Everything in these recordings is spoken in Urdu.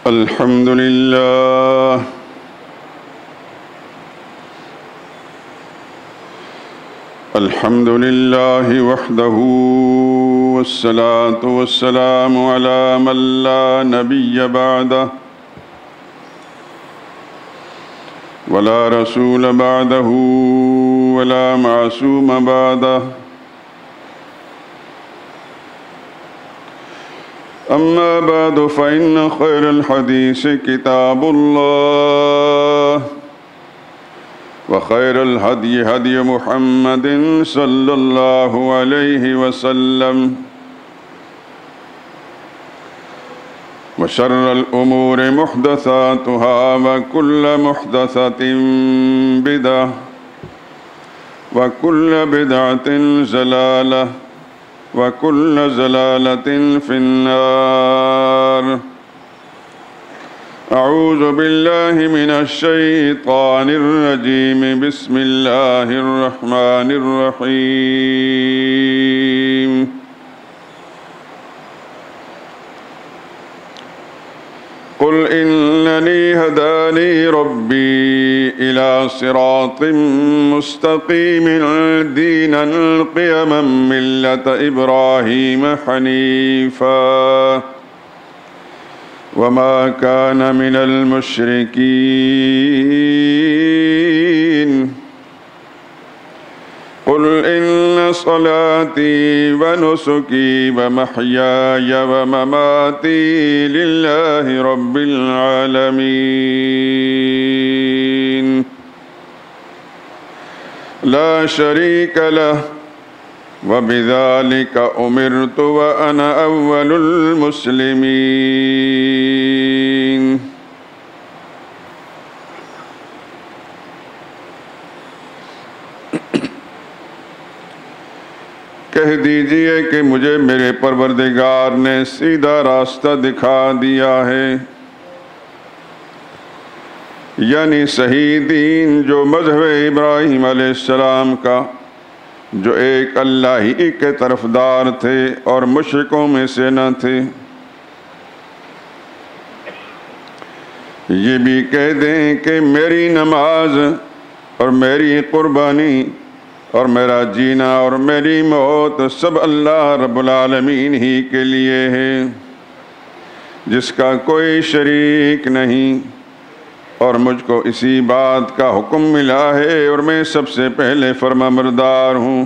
الحمد لله الحمد لله وحده والصلاة والسلام على من لا نبي بعده ولا رسول بعده ولا معصوم بعده أما بعد فإن خير الحديث كتاب الله وخير الهدي هدي محمد صلى الله عليه وسلم وشر الأمور محدثاتها وكل محدثة بدعة وكل بدعة ضلالة وكل ضلالة في النار. أعوذ بالله من الشيطان الرجيم. بسم الله الرحمن الرحيم. قل إنني هداني ربي إلى صراط مستقيم دينا قيما ملة إبراهيم حنيفا وما كان من المشركين. قل إن صلاتي ونسكي ومحياي ومماتي لله رب العالمين لا شريك له وبذلك أمرت وأنا أول المسلمين. کہہ دیجئے کہ مجھے میرے پروردگار نے سیدھا راستہ دکھا دیا ہے، یعنی صحیح دین جو مذہب ابراہیم علیہ السلام کا، جو ایک اللہ ہی کے طرفدار تھے اور مشرکوں میں سے نہ تھے۔ یہ بھی کہہ دیں کہ میری نماز اور میری قربانی اور میرا جینا اور میری موت سب اللہ رب العالمین ہی کے لیے ہے، جس کا کوئی شریک نہیں، اور مجھ کو اسی بات کا حکم ملا ہے اور میں سب سے پہلے فرمانبردار ہوں۔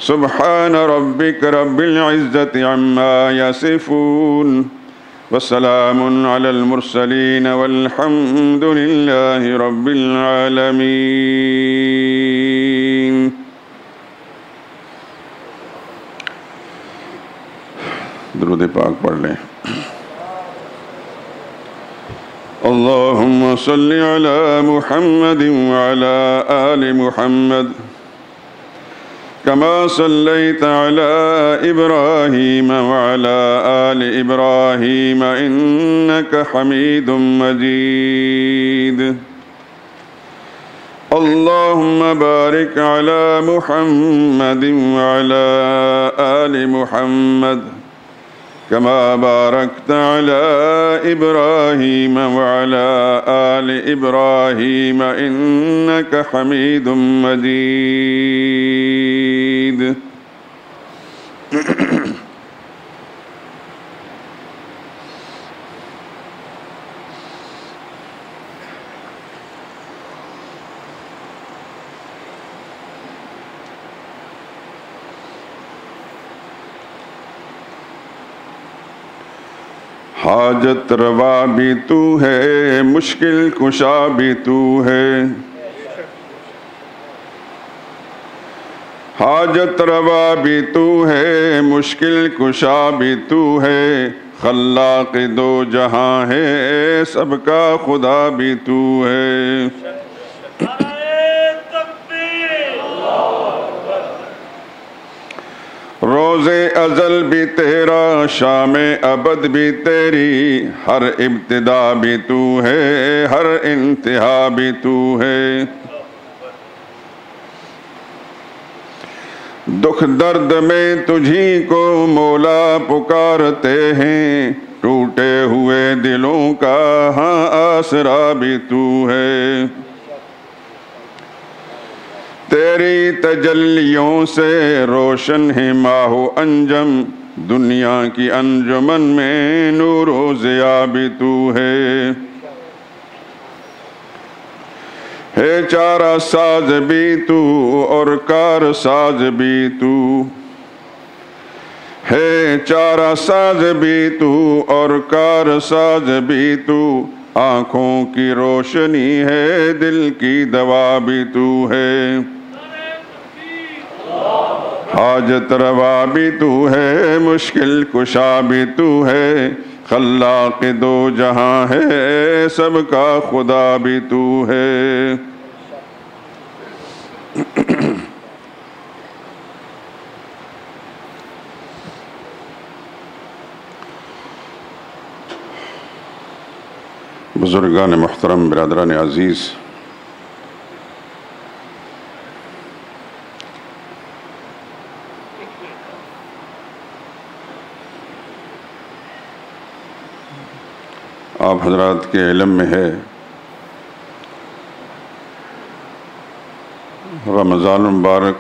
سبحان ربک رب العزت عما یصفون وسلام علی المرسلین والحمد للہ رب العالمین۔ درود پاک پڑھ لیں۔ اللہم صل علی محمد وعلی آل محمد كما صليت على إبراهيم وعلى آل إبراهيم إنك حميد مجيد. اللهم بارك على محمد وعلى آل محمد كما باركت على إبراهيم وعلى آل إبراهيم إنك حميد مجيد. حاجت روا بھی تو ہے، مشکل کشا بھی تو ہے۔ حاجت روا بھی تو ہے، مشکل کشا بھی تو ہے، خلاق دو جہاں ہے، سب کا خدا بھی تو ہے۔ روز ازل بھی تیرا، شام ابد بھی تیری، ہر ابتدا بھی تو ہے، ہر انتہا بھی تو ہے۔ دکھ درد میں تجھی کو مولا پکارتے ہیں، ٹوٹے ہوئے دلوں کا ہاں آسرا بھی تو ہے۔ تیری تجلیوں سے روشن ہے ماہ و انجم، دنیا کی انجمن میں نور و ضیاء بھی تو ہے۔ ہے چارہ ساز بھی تو اور کار ساز بھی تو، ہے چارہ ساز بھی تو اور کار ساز بھی تو، آنکھوں کی روشنی ہے دل کی دوا بھی تو ہے۔ حاجت روا بھی تو ہے مشکل کشا بھی تو ہے، خلاق دو جہاں ہے سب کا خدا بھی تو ہے۔ بزرگان محترم، برادران عزیز، آپ حضرات کے علم میں ہے رمضان مبارک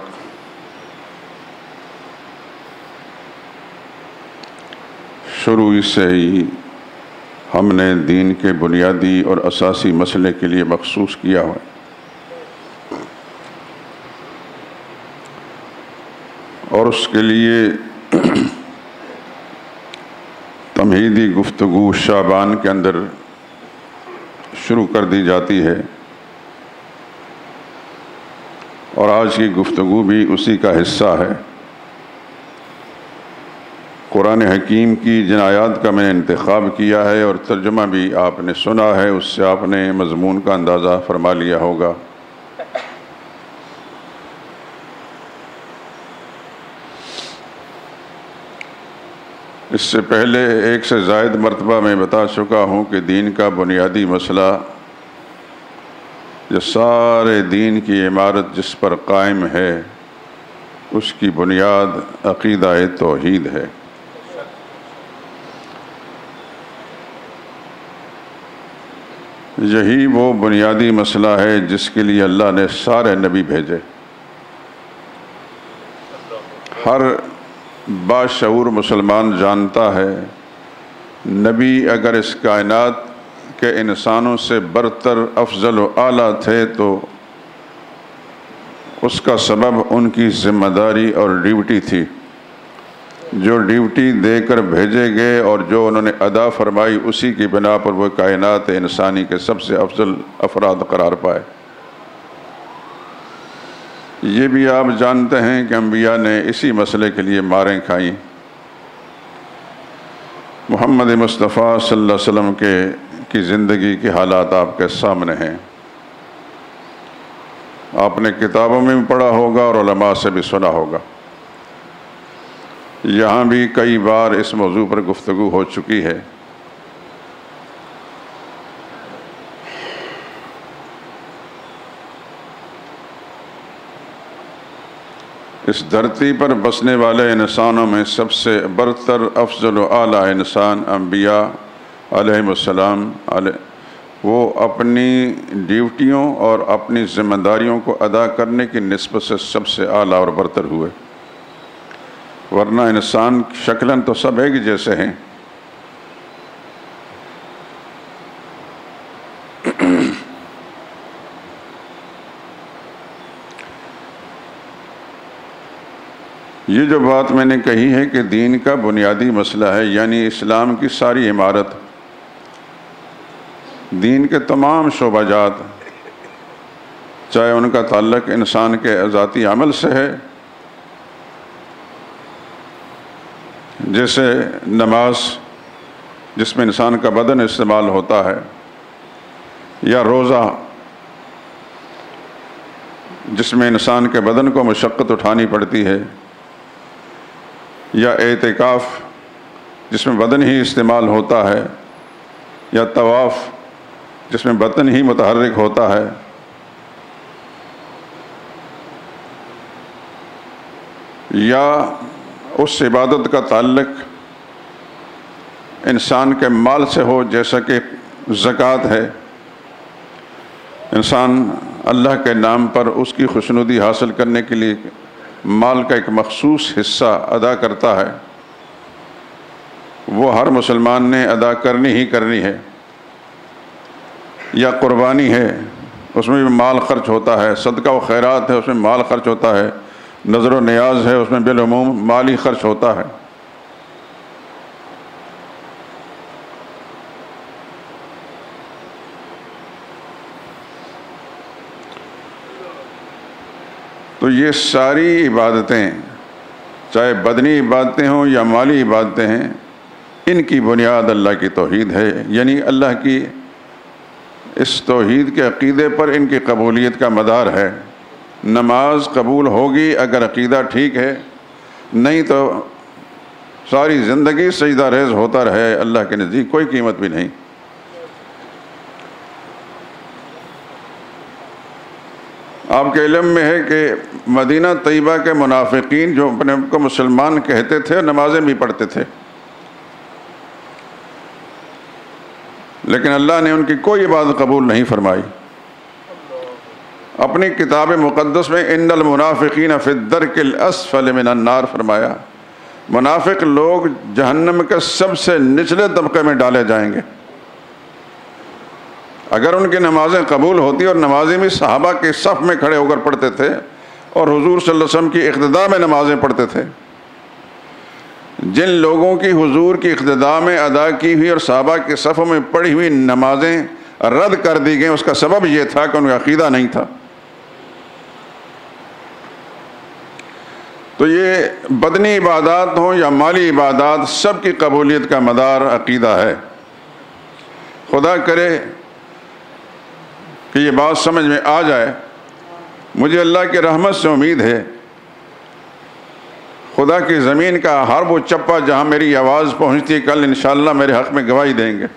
شروع سے ہی ہم نے دین کے بنیادی اور اساسی مسئلے کے لیے مخصوص کیا ہوا ہے، اور اس کے لیے تمہیدی گفتگو شعبان کے اندر شروع کر دی جاتی ہے، اور آج کی گفتگو بھی اسی کا حصہ ہے۔ قرآن حکیم کی جن آیات کا میں نے انتخاب کیا ہے اور ترجمہ بھی آپ نے سنا ہے، اس سے آپ نے مضمون کا اندازہ فرما لیا ہوگا۔ اس سے پہلے ایک سے زائد مرتبہ میں بتا چکا ہوں کہ دین کا بنیادی مسئلہ، جو سارے دین کی عمارت جس پر قائم ہے، اس کی بنیاد عقیدہ توحید ہے۔ یہی وہ بنیادی مسئلہ ہے جس کے لیے اللہ نے سارے نبی بھیجے۔ ہر باشعور مسلمان جانتا ہے، نبی اگر اس کائنات کے انسانوں سے برتر، افضل و اعلیٰ تھے تو اس کا سبب ان کی ذمہ داری اور ڈیوٹی تھی۔ جو ڈیوٹی دے کر بھیجے گئے اور جو انہوں نے ادا فرمائی، اسی کی بنا پر وہ کائنات انسانی کے سب سے افضل افراد قرار پائے۔ یہ بھی آپ جانتے ہیں کہ انبیاء نے اسی مسئلے کے لیے ماریں کھائیں۔ محمد مصطفیٰ صلی اللہ علیہ وسلم کی زندگی کے حالات آپ کے سامنے ہیں، آپ نے کتابوں میں بھی پڑھا ہوگا اور علماء سے بھی سنا ہوگا۔ یہاں بھی کئی بار اس موضوع پر گفتگو ہو چکی ہے۔ اس دھرتی پر بسنے والے انسانوں میں سب سے برتر، افضل و اعلیٰ انسان انبیاء علیہم السلام، وہ اپنی ڈیوٹیوں اور اپنی ذمہ داریوں کو ادا کرنے کی نسبت سے سب سے اعلیٰ اور برتر ہوئے، ورنہ انسان شکلاً تو سب ایک جیسے ہیں۔ یہ جو بات میں نے کہی ہے کہ دین کا بنیادی مسئلہ ہے، یعنی اسلام کی ساری عمارت، دین کے تمام شعبہ جات، چاہے ان کا تعلق انسان کے ذاتی عمل سے ہے، جیسے نماز جس میں انسان کا بدن استعمال ہوتا ہے، یا روزہ جس میں انسان کے بدن کو مشقت اٹھانی پڑتی ہے، یا اعتکاف جس میں بدن ہی استعمال ہوتا ہے، یا طواف جس میں بدن ہی متحرک ہوتا ہے، یا اس عبادت کا تعلق انسان کے مال سے ہو، جیسا کہ زکوٰۃ ہے۔ انسان اللہ کے نام پر اس کی خوشنودی حاصل کرنے کے لیے مال کا ایک مخصوص حصہ ادا کرتا ہے، وہ ہر مسلمان نے ادا کرنی ہی کرنی ہے۔ یا قربانی ہے، اس میں بھی مال خرچ ہوتا ہے، صدقہ و خیرات ہے، اس میں مال خرچ ہوتا ہے، نظر و نیاز ہے، اس میں بالعموم مال ہی خرچ ہوتا ہے۔ تو یہ ساری عبادتیں، چاہے بدنی عبادتیں ہوں یا مالی عبادتیں ہیں، ان کی بنیاد اللہ کی توحید ہے، یعنی اللہ کی اس توحید کے عقیدے پر ان کی قبولیت کا مدار ہے۔ نماز قبول ہوگی اگر عقیدہ ٹھیک ہے، نہیں تو ساری زندگی سجدہ ریز ہوتا رہے، اللہ کے نزدیک کوئی قیمت بھی نہیں۔ آپ کے علم میں ہے کہ مدینہ طیبہ کے منافقین جو اپنے کو مسلمان کہتے تھے، نمازیں بھی پڑھتے تھے، لیکن اللہ نے ان کی کوئی عبادت قبول نہیں فرمائی۔ اپنی کتاب مقدس میں ان المنافقین فی الدرک الاسفل من النار فرمایا، منافق لوگ جہنم کے سب سے نچلے طبقے میں ڈالے جائیں گے۔ اگر ان کی نمازیں قبول ہوتی، اور نمازیں بھی صحابہ کے صف میں کھڑے ہو کر پڑھتے تھے اور حضور صلی اللہ علیہ وسلم کی اقتداء میں نمازیں پڑھتے تھے، جن لوگوں کی حضور کی اقتداء میں ادا کی ہوئی اور صحابہ کے صفوں میں پڑھی ہوئی نمازیں رد کر دی گئیں، اس کا سبب یہ تھا کہ ان کا عقیدہ نہیں تھا۔ تو یہ بدنی عبادات ہوں یا مالی عبادات، سب کی قبولیت کا مدار عقیدہ ہے۔ خدا کرے کہ یہ بات سمجھ میں آ جائے۔ مجھے اللہ کی رحمت سے امید ہے، خدا کی زمین کا ہر وہ چپا جہاں میری آواز پہنچتی ہے، کل انشاءاللہ میرے حق میں گواہی دیں گے،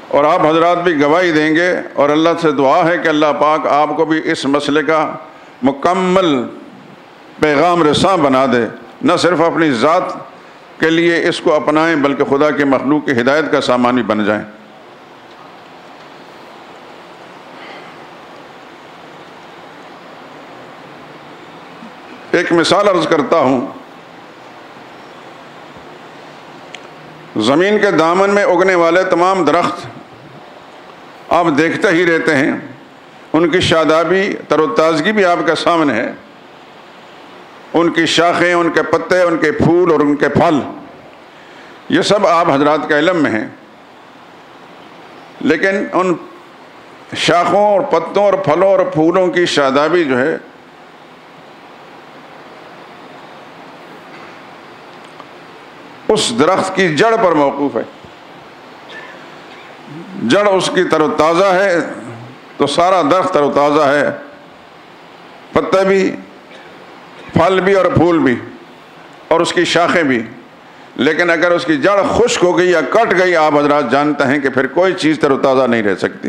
اور آپ حضرات بھی گواہی دیں گے، اور اللہ سے دعا ہے کہ اللہ پاک آپ کو بھی اس مسئلے کا مکمل پیغام رساں بنا دے، نہ صرف اپنی ذات کے لیے اس کو اپنائیں بلکہ خدا کے مخلوق کی ہدایت کا سامان بھی بن جائیں۔ ایک مثال عرض کرتا ہوں۔ زمین کے دامن میں اگنے والے تمام درخت آپ دیکھتے ہی رہتے ہیں، ان کی شادابی، تر و تازگی بھی آپ کے سامنے ہے، ان کی شاخیں، ان کے پتے، ان کے پھول اور ان کے پھل، یہ سب آپ حضرات کا علم میں ہیں۔ لیکن ان شاخوں اور پتوں اور پھلوں اور پھولوں کی شادابی جو ہے، اس درخت کی جڑ پر موقوف ہے۔ جڑ اس کی تر و تازہ ہے تو سارا درخت تر و تازہ ہے، پتے بھی، پھل بھی اور پھول بھی، اور اس کی شاخیں بھی۔ لیکن اگر اس کی جڑ خشک ہو گئی یا کٹ گئی، آپ حضرات جانتے ہیں کہ پھر کوئی چیز تر و تازہ نہیں رہ سکتی۔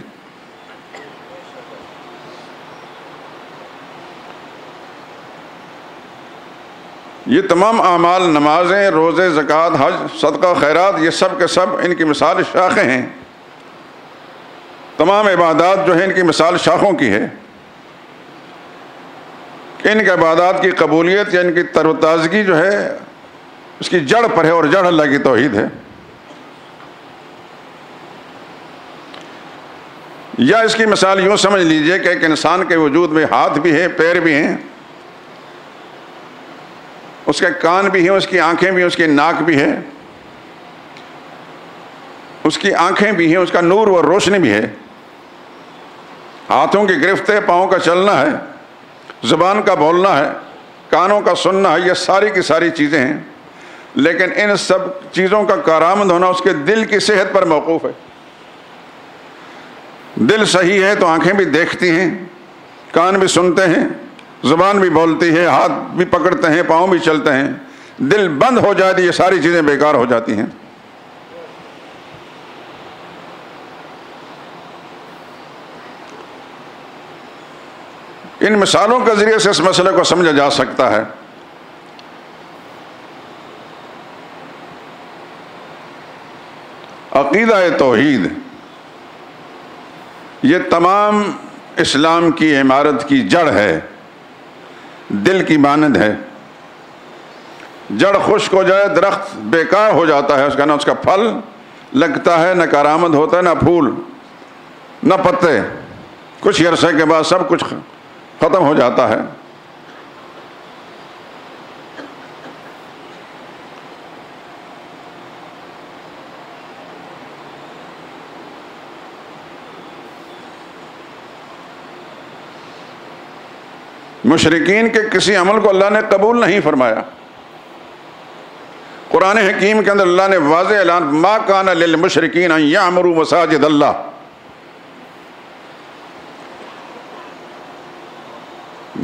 یہ تمام اعمال، نمازیں، روزے، زکوٰۃ، حج، صدقہ، خیرات، یہ سب کے سب ان کی مثال شاخیں ہیں۔ تمام عبادات جو ہیں ان کی مثال شاخوں کی ہے۔ ان کے عبادات کی قبولیت یا ان کی تر و تازگی جو ہے اس کی جڑ پر ہے، اور جڑ اللہ کی توحید ہے۔ یا اس کی مثال یوں سمجھ لیجئے کہ ایک انسان کے وجود میں ہاتھ بھی ہیں، پیر بھی ہیں، اس کے کان بھی ہیں، اس کی آنکھیں بھی ہیں، اس کی ناک بھی ہے، اس کی آنکھیں بھی ہیں، اس کا نور اور روشنی بھی ہے، ہاتھوں کی گرفت ہے، پاؤں کا چلنا ہے، زبان کا بولنا ہے، کانوں کا سننا ہے، یہ ساری کی ساری چیزیں ہیں۔ لیکن ان سب چیزوں کا کارآمد ہونا اس کے دل کی صحت پر موقوف ہے۔ دل صحیح ہے تو آنکھیں بھی دیکھتی ہیں، کان بھی سنتے ہیں، زبان بھی بولتی ہے، ہاتھ بھی پکڑتے ہیں، پاؤں بھی چلتے ہیں۔ دل بند ہو جائے تو یہ ساری چیزیں بیکار ہو جاتی ہیں۔ ان مثالوں کے ذریعے سے اس مسئلے کو سمجھا جا سکتا ہے۔ عقیدہ توحید یہ تمام اسلام کی عمارت کی جڑ ہے، دل کی مانند ہے۔ جڑ خشک ہو جائے درخت بیکار ہو جاتا ہے، اس کا نہ اس کا پھل لگتا ہے، نہ کارآمد ہوتا ہے، نہ پھول، نہ پتے، کچھ عرصے کے بعد سب کچھ ختم ہو جاتا ہے۔ مشرکین کے کسی عمل کو اللہ نے قبول نہیں فرمایا۔ قرآن حکیم کے اندر اللہ نے واضح اعلان، ما کان للمشرکین ان یعمروا مساجد اللہ،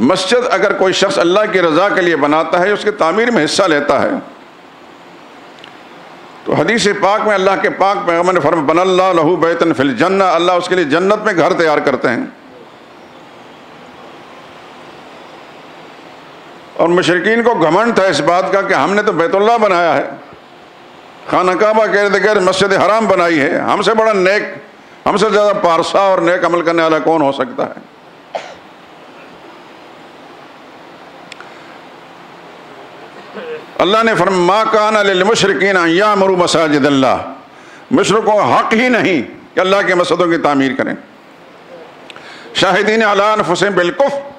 مسجد اگر کوئی شخص اللہ کی رضا کے لیے بناتا ہے، اس کی تعمیر میں حصہ لیتا ہے، تو حدیث پاک میں اللہ کے پاک پیغمبر نے فرمایا بن اللہ لہ بیتا فی الجنہ، اللہ اس کے لیے جنت میں گھر تیار کرتے ہیں۔ اور مشرکین کو گھمنڈ تھا اس بات کا کہ ہم نے تو بیت اللہ بنایا ہے، خانہ کعبہ کے ارد گرد مسجد حرام بنائی ہے، ہم سے بڑا نیک، ہم سے زیادہ پارسا اور نیک عمل کرنے والا کون ہو سکتا ہے؟ اللہ نے فرمایا ما کان للمشرکین ان یعمروا مساجد اللہ، مشرکوں کو حق ہی نہیں کہ اللہ کے مسجدوں کی تعمیر کریں۔ شاہدین علی انفسہم بالکفر،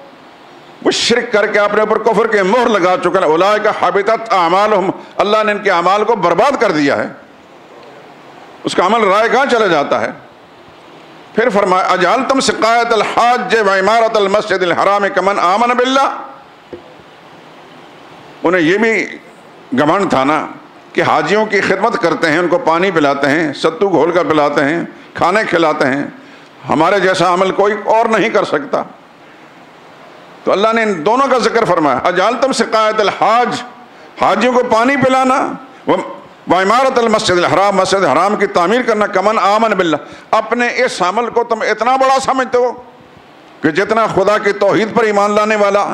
وہ شرک کر کے اپنے اوپر کفر کے مہر لگا چکے ہیں، اولئک حبطت اعمالہم، اللہ نے ان کے اعمال کو برباد کر دیا ہے، اس کا عمل رائے کہاں چلا جاتا ہے۔ پھر فرمایا اجعلتم سقایۃ الحاج وعمارۃ المسجد الحرام کمن آمن باللہ، انہیں یہ بھی گھمنڈ تھا نا کہ حاجیوں کی خدمت کرتے ہیں، ان کو پانی پلاتے ہیں، ستو گھول کر پلاتے ہیں، کھانے کھلاتے ہیں، ہمارے جیسا عمل کوئی اور نہیں کر سکتا۔ تو اللہ نے ان دونوں کا ذکر فرمایا، اجعلتم سقایۃ الحاج، حاجیوں کو پانی پلانا، وعمارۃ المسجد الحرام، مسجد حرام کی تعمیر کرنا، کمن آمن باللہ، اپنے اس عمل کو تم اتنا بڑا سمجھتے ہو کہ جتنا خدا کی توحید پر ایمان لانے والا۔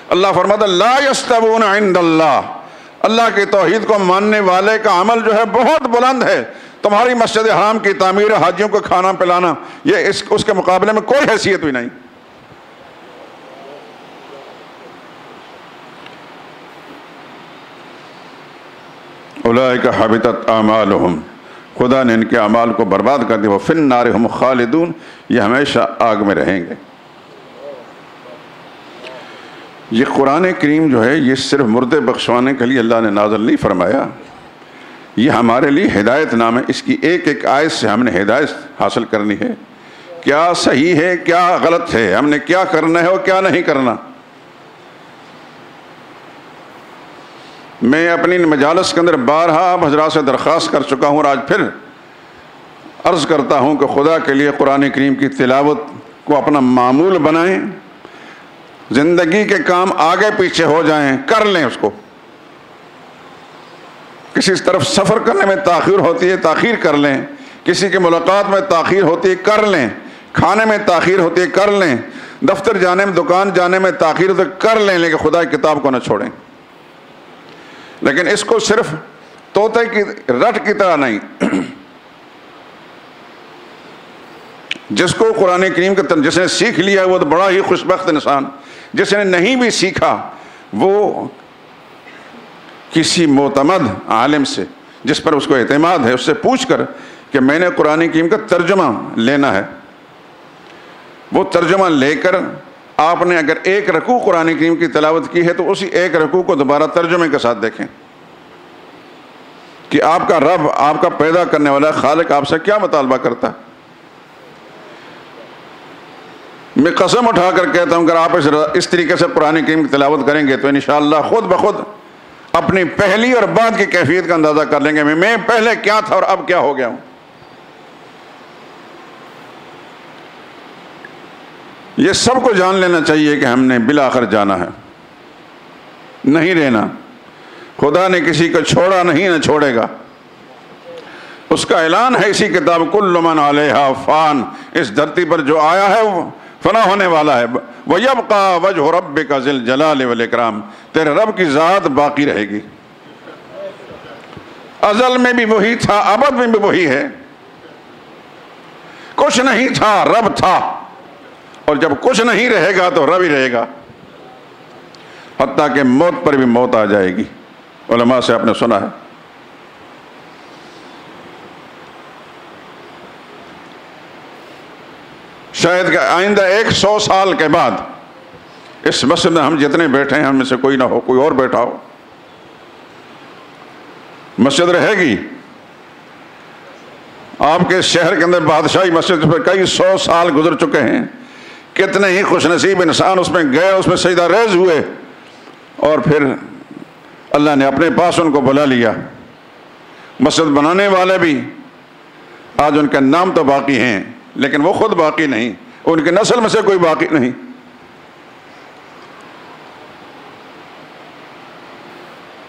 اللہ فرماتا لا یستوون عند اللہ، اللہ کی توحید کو ماننے والے کا عمل جو ہے بہت بلند ہے، تمہاری مسجد حرام کی تعمیر، حاجیوں کو کھانا پلانا، یہ اس کے مقابلے میں کوئی حیثیت بھی نہیں۔ اولئک حبطت اعمالہم، خدا نے ان کے اعمال کو برباد کر دیا، وفی النار ہم خالدون، یہ ہمیشہ آگ میں رہیں گے۔ یہ قرآن کریم جو ہے یہ صرف مردے بخشوانے کے لیے اللہ نے نازل نہیں فرمایا، یہ ہمارے لیے ہدایت نام ہے، اس کی ایک ایک آیت سے ہم نے ہدایت حاصل کرنی ہے، کیا صحیح ہے کیا غلط ہے، ہم نے کیا کرنا ہے اور کیا نہیں کرنا۔ میں اپنی مجالس کے اندر بارہا آپ حضرات سے درخواست کر چکا ہوں اور آج پھر عرض کرتا ہوں کہ خدا کے لیے قرآن کریم کی تلاوت کو اپنا معمول بنائیں، زندگی کے کام آگے پیچھے ہو جائیں کر لیں اس کو، کسی طرف سفر کرنے میں تاخیر ہوتی ہے تاخیر کر لیں، کسی کی ملاقات میں تاخیر ہوتی ہے کر لیں، کھانے میں تاخیر ہوتی ہے کر لیں، دفتر جانے میں دکان جانے میں تاخیر ہوتی ہے کر لیں، لیکن خدا کی کتاب کو نہ چھوڑیں۔ لیکن اس کو صرف طوطے کی رٹ کی طرح نہیں، جس کو قرآن کریم کا جس نے سیکھ لیا وہ تو بڑا ہی خوش بخت انسان، جس نے نہیں بھی سیکھا وہ کسی معتمد عالم سے جس پر اس کو اعتماد ہے اس سے پوچھ کر کہ میں نے قرآن کریم کا ترجمہ لینا ہے، وہ ترجمہ لے کر آپ نے اگر ایک رکوع قرآن کریم کی تلاوت کی ہے تو اسی ایک رکوع کو دوبارہ ترجمے کے ساتھ دیکھیں کہ آپ کا رب، آپ کا پیدا کرنے والا خالق آپ سے کیا مطالبہ کرتا ہے۔ میں قسم اٹھا کر کہتا ہوں کہ آپ اس طریقے سے قرآن کریم کی تلاوت کریں گے تو انشاءاللہ خود بخود اپنی پہلی اور بعد کی کیفیت کا اندازہ کر لیں گے، میں پہلے کیا تھا اور اب کیا ہو گیا ہوں۔ یہ سب کو جان لینا چاہیے کہ ہم نے بالآخر جانا ہے، نہیں رہنا، خدا نے کسی کو چھوڑا نہیں نہ چھوڑے گا، اس کا اعلان ہے اسی کتاب کل من علیہا فان، اس دھرتی پر جو آیا ہے وہ فنا ہونے والا ہے، وَيَبْقَى وَجْهُ رَبِّكَ ذِي الْجَلَالِ وَالْإِكْرَامِ، تیرے رب کی ذات باقی رہے گی۔ ازل میں بھی وہی تھا، ابد میں بھی وہی ہے۔ کچھ نہیں تھا، رب تھا، اور جب کچھ نہیں رہے گا تو رب ہی رہے گا، حتیٰ کہ موت پر بھی موت آ جائے گی۔ علماء سے آپ نے سنا ہے، شاید کہ آئندہ 100 سال کے بعد اس مسجد میں ہم جتنے بیٹھے ہیں، ہم میں سے کوئی نہ ہو، کوئی اور بیٹھا ہو، مسجد رہے گی۔ آپ کے شہر کے اندر بادشاہی مسجد پر کئی 100 سال گزر چکے ہیں، کتنے ہی خوش نصیب انسان اس میں گئے، اس میں سجدہ ریز ہوئے، اور پھر اللہ نے اپنے پاس ان کو بلا لیا۔ مسجد بنانے والے بھی آج ان کے نام تو باقی ہیں، لیکن وہ خود باقی نہیں، ان کی نسل میں سے کوئی باقی نہیں۔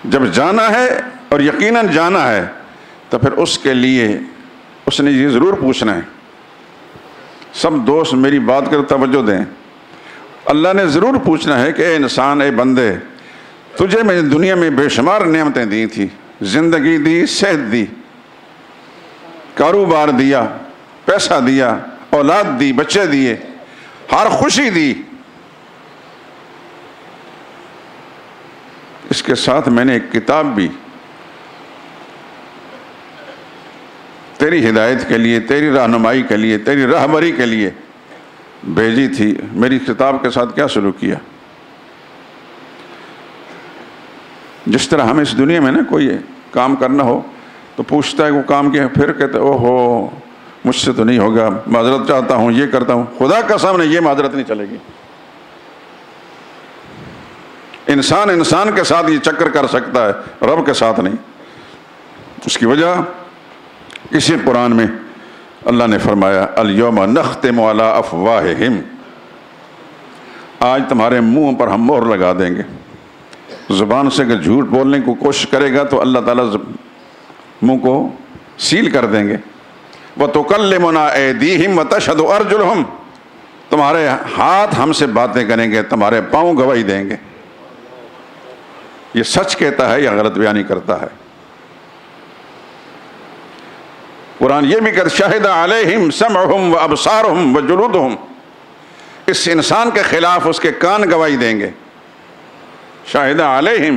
جب جانا ہے اور یقیناً جانا ہے تو پھر اس کے لیے اس نے یہ ضرور پوچھنا ہے۔ سب دوست میری بات کر توجہ دیں، اللہ نے ضرور پوچھنا ہے کہ اے انسان، اے بندے، تجھے میں دنیا میں بے شمار نعمتیں دی تھی، زندگی دی، صحت دی، کاروبار دیا، پیسہ دیا، اولاد دی، بچے دیے، ہر خوشی دی، اس کے ساتھ میں نے ایک کتاب بھی تیری ہدایت کے لیے، تیری رہنمائی کے لیے، تیری رہبری کے لیے بھیجی تھی، میری کتاب کے ساتھ کیا سلوک کیا؟ جس طرح ہمیں اس دنیا میں نا کوئی کام کرنا ہو تو پوچھتا ہے وہ کام کیا، پھر کہتے او ہو مجھ سے تو نہیں ہوگا، معذرت چاہتا ہوں، یہ کرتا ہوں۔ خدا کا سامنے یہ معذرت نہیں چلے گی۔ انسان انسان کے ساتھ یہ چکر کر سکتا ہے، رب کے ساتھ نہیں۔ اس کی وجہ اسی قرآن میں اللہ نے فرمایا الیوم نختم علی افواہہم، آج تمہارے منہ پر ہم مہر لگا دیں گے۔ زبان سے اگر جھوٹ بولنے کی کوشش کرے گا تو اللہ تعالیٰ منہ کو سیل کر دیں گے۔ وَتُكَلِّمُنَا أَيْدِيهِمْ وَتَشْهَدُ أَرْجُلُهُمْ، تمہارے ہاتھ ہم سے باتیں کریں گے، تمہارے پاؤں گواہی دیں گے۔ یہ سچ کہتا ہے یا غلط بیانی کرتا ہے؟ قرآن یہ بھی کہتا شاہد علیہم سمعہم وابصارہم وجلودہم، اس انسان کے خلاف اس کے کان گواہی دیں گے۔ شاہد علیہم،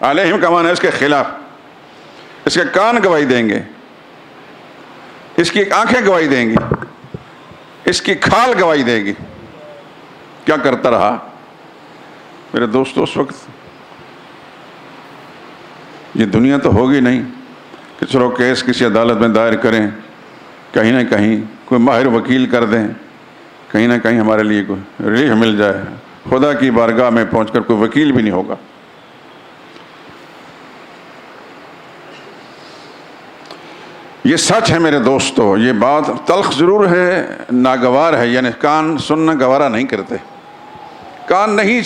علیہم کا معنی ہے اس کے خلاف، اس کے کان گواہی دیں گے، اس کی آنکھیں گواہی دیں گی، اس کی کھال گواہی دے گی۔ کیا کرتا رہا میرے دوستو؟ اس وقت یہ دنیا تو ہوگی نہیں کہ چلو کیس کسی عدالت میں دائر کریں، کہیں نہ کہیں کوئی ماہر وکیل کر دیں، کہیں نہ کہیں ہمارے لیے کوئی ریلیف مل جائے۔ خدا کی بارگاہ میں پہنچ کر کوئی وکیل بھی نہیں ہوگا۔ یہ سچ ہے میرے دوستو، یہ بات تلخ ضرور ہے، ناگوار ہے، یعنی کان سننا گوارا نہیں کرتے، کان نہیں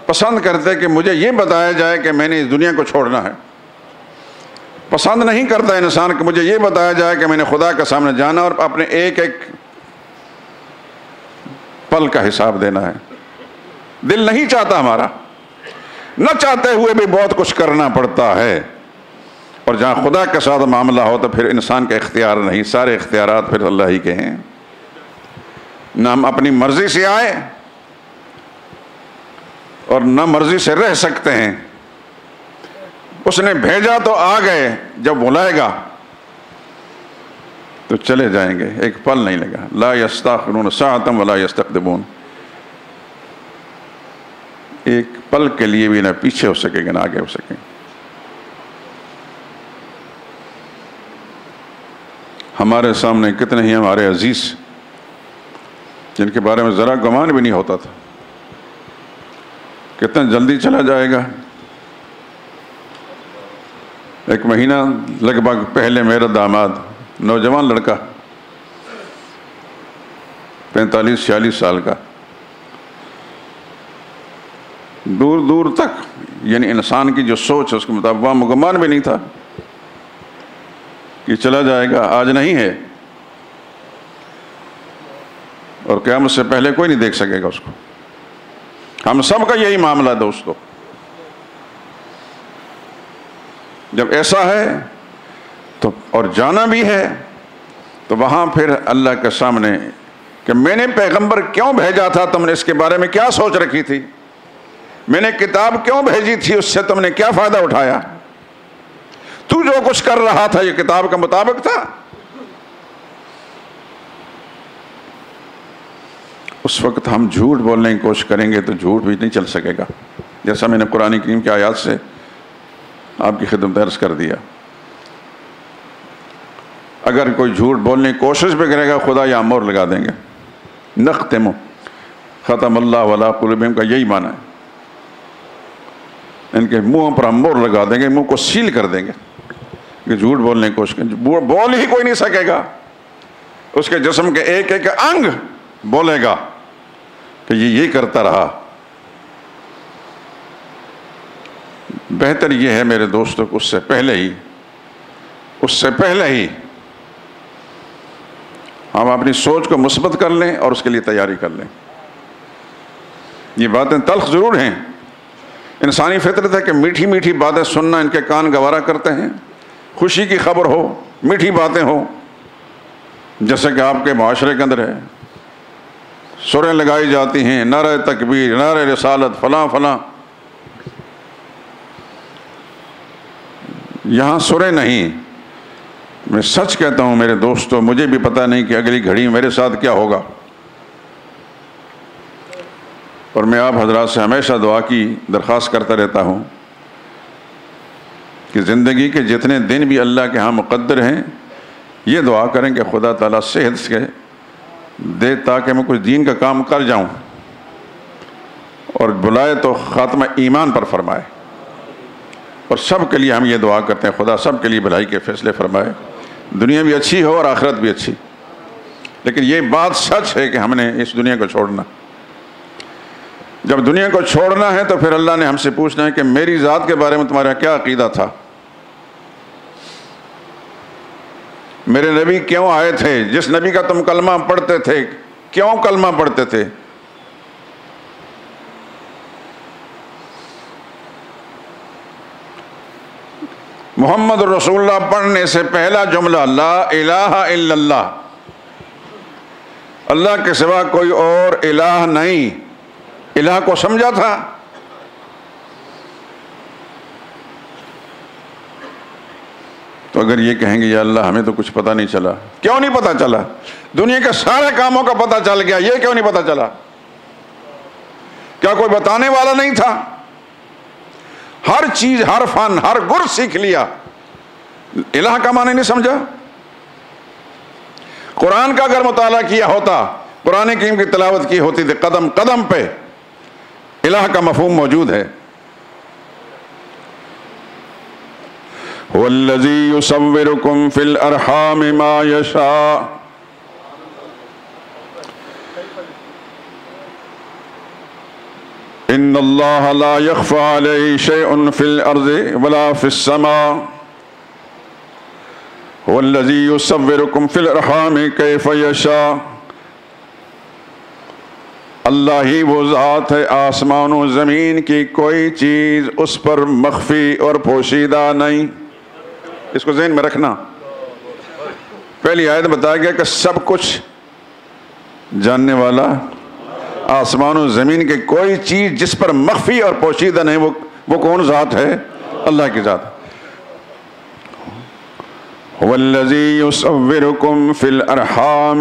پسند کرتے کہ مجھے یہ بتایا جائے کہ میں نے اس دنیا کو چھوڑنا ہے۔ پسند نہیں کرتا انسان کہ مجھے یہ بتایا جائے کہ میں نے خدا کے سامنے جانا اور اپنے ایک ایک پل کا حساب دینا ہے۔ دل نہیں چاہتا ہمارا، نہ چاہتے ہوئے بھی بہت کچھ کرنا پڑتا ہے۔ اور جہاں خدا کے ساتھ معاملہ ہو تو پھر انسان کا اختیار نہیں، سارے اختیارات پھر اللہ ہی کے ہیں۔ نہ ہم اپنی مرضی سے آئے اور نہ مرضی سے رہ سکتے ہیں۔ اس نے بھیجا تو آ گئے، جب بلائے گا تو چلے جائیں گے، ایک پل نہیں لگا۔ لا یستاخرون ساعۃ ولا یستقدمون، ایک پل کے لیے بھی نہ پیچھے ہو سکے گا نہ آگے ہو سکے۔ ہمارے سامنے کتنے ہی ہمارے عزیز جن کے بارے میں ذرا گمان بھی نہیں ہوتا تھا، کتنا جلدی چلا جائے گا۔ ایک مہینہ لگ بھگ پہلے میرا داماد، نوجوان لڑکا، 45-46 سال کا، دور دور تک یعنی انسان کی جو سوچ ہے اس کے مطابق وہاں گمان بھی نہیں تھا کہ چلا جائے گا، آج نہیں ہے اور قیامت سے پہلے کوئی نہیں دیکھ سکے گا اس کو۔ ہم سب کا یہی معاملہ ہے دوستو۔ جب ایسا ہے تو اور جانا بھی ہے، تو وہاں پھر اللہ کے سامنے کہ میں نے پیغمبر کیوں بھیجا تھا، تم نے اس کے بارے میں کیا سوچ رکھی تھی، میں نے کتاب کیوں بھیجی تھی، اس سے تم نے کیا فائدہ اٹھایا، تو جو کچھ کر رہا تھا یہ کتاب کے مطابق تھا؟ اس وقت ہم جھوٹ بولنے کی کوشش کریں گے تو جھوٹ بھی نہیں چل سکے گا، جیسا میں نے قرآن کریم کی آیات سے آپ کی خدمت عرض کر دیا۔ اگر کوئی جھوٹ بولنے کی کوشش بھی کرے گا خدا یہاں مہر لگا دیں گے، نختم ختم اللہ علی قلوبہم کا یہی معنی ہے، ان کے منہوں پر ہم مہر لگا دیں گے، منہ کو سیل کر دیں گے کہ جھوٹ بولنے کی کوشش کریں، بول ہی کوئی نہیں سکے گا، اس کے جسم کے ایک ایک انگ بولے گا کہ یہ یہی کرتا رہا۔ بہتر یہ ہے میرے دوستوں کہ اس سے پہلے ہی ہم اپنی سوچ کو مثبت کر لیں اور اس کے لیے تیاری کر لیں۔ یہ باتیں تلخ ضرور ہیں، انسانی فطرت ہے کہ میٹھی میٹھی باتیں سننا ان کے کان گوارا کرتے ہیں، خوشی کی خبر ہو، میٹھی باتیں ہو، جیسے کہ آپ کے معاشرے کے اندر ہے، سوریں لگائی جاتی ہیں، نعرہ تکبیر، نعرہ رسالت، فلاں فلاں، یہاں سوریں نہیں۔ میں سچ کہتا ہوں میرے دوستو، مجھے بھی پتہ نہیں کہ اگلی گھڑی میرے ساتھ کیا ہوگا، اور میں آپ حضرات سے ہمیشہ دعا کی درخواست کرتا رہتا ہوں کہ زندگی کے جتنے دن بھی اللہ کے ہاں مقدر ہیں، یہ دعا کریں کہ خدا تعالیٰ صحت کے دے تاکہ میں کچھ دین کا کام کر جاؤں، اور بلائے تو خاتمہ ایمان پر فرمائے۔ اور سب کے لیے ہم یہ دعا کرتے ہیں خدا سب کے لیے بھلائی کے فیصلے فرمائے، دنیا بھی اچھی ہو اور آخرت بھی اچھی۔ لیکن یہ بات سچ ہے کہ ہم نے اس دنیا کو چھوڑنا، جب دنیا کو چھوڑنا ہے تو پھر اللہ نے ہم سے پوچھنا ہے کہ میری ذات کے بارے میں تمہارا کیا عقیدہ تھا، میرے نبی کیوں آئے تھے، جس نبی کا تم کلمہ پڑھتے تھے کیوں کلمہ پڑھتے تھے؟ محمد رسول اللہ پڑھنے سے پہلا جملہ لا الہ الا اللہ، اللہ کے سوا کوئی اور الہ نہیں، الہ کو سمجھا تھا۔ تو اگر یہ کہیں گے یا اللہ ہمیں تو کچھ پتہ نہیں چلا، کیوں نہیں پتہ چلا؟ دنیا کے سارے کاموں کا پتہ چل گیا، یہ کیوں نہیں پتہ چلا؟ کیا کوئی بتانے والا نہیں تھا؟ ہر چیز، ہر فن، ہر گر سیکھ لیا، الہ کا معنی نہیں سمجھا؟ قرآن کا اگر مطالعہ کیا ہوتا، قرآن کریم کی تلاوت کی ہوتی تھی، قدم قدم پہ الہ کا مفہوم موجود ہے۔ هو الذی یصورکم فی الارحام ما یشاء، ان اللہ لا یخفی علیہ شیء فی الارض ولا فی السماء، هو الذی یصورکم فی الارحام کیف یشاء، اللہ ہی وہ ذات ہے آسمان و زمین کی کوئی چیز اس پر مخفی اور پوشیدہ نہیں۔ اس کو ذہن میں رکھنا، پہلی آیت بتایا گیا کہ سب کچھ جاننے والا، آسمان و زمین کی کوئی چیز جس پر مخفی اور پوشیدہ نہیں، وہ کون ذات ہے؟ اللہ کی ذات۔ هو الذی یصورکم فی الارحام،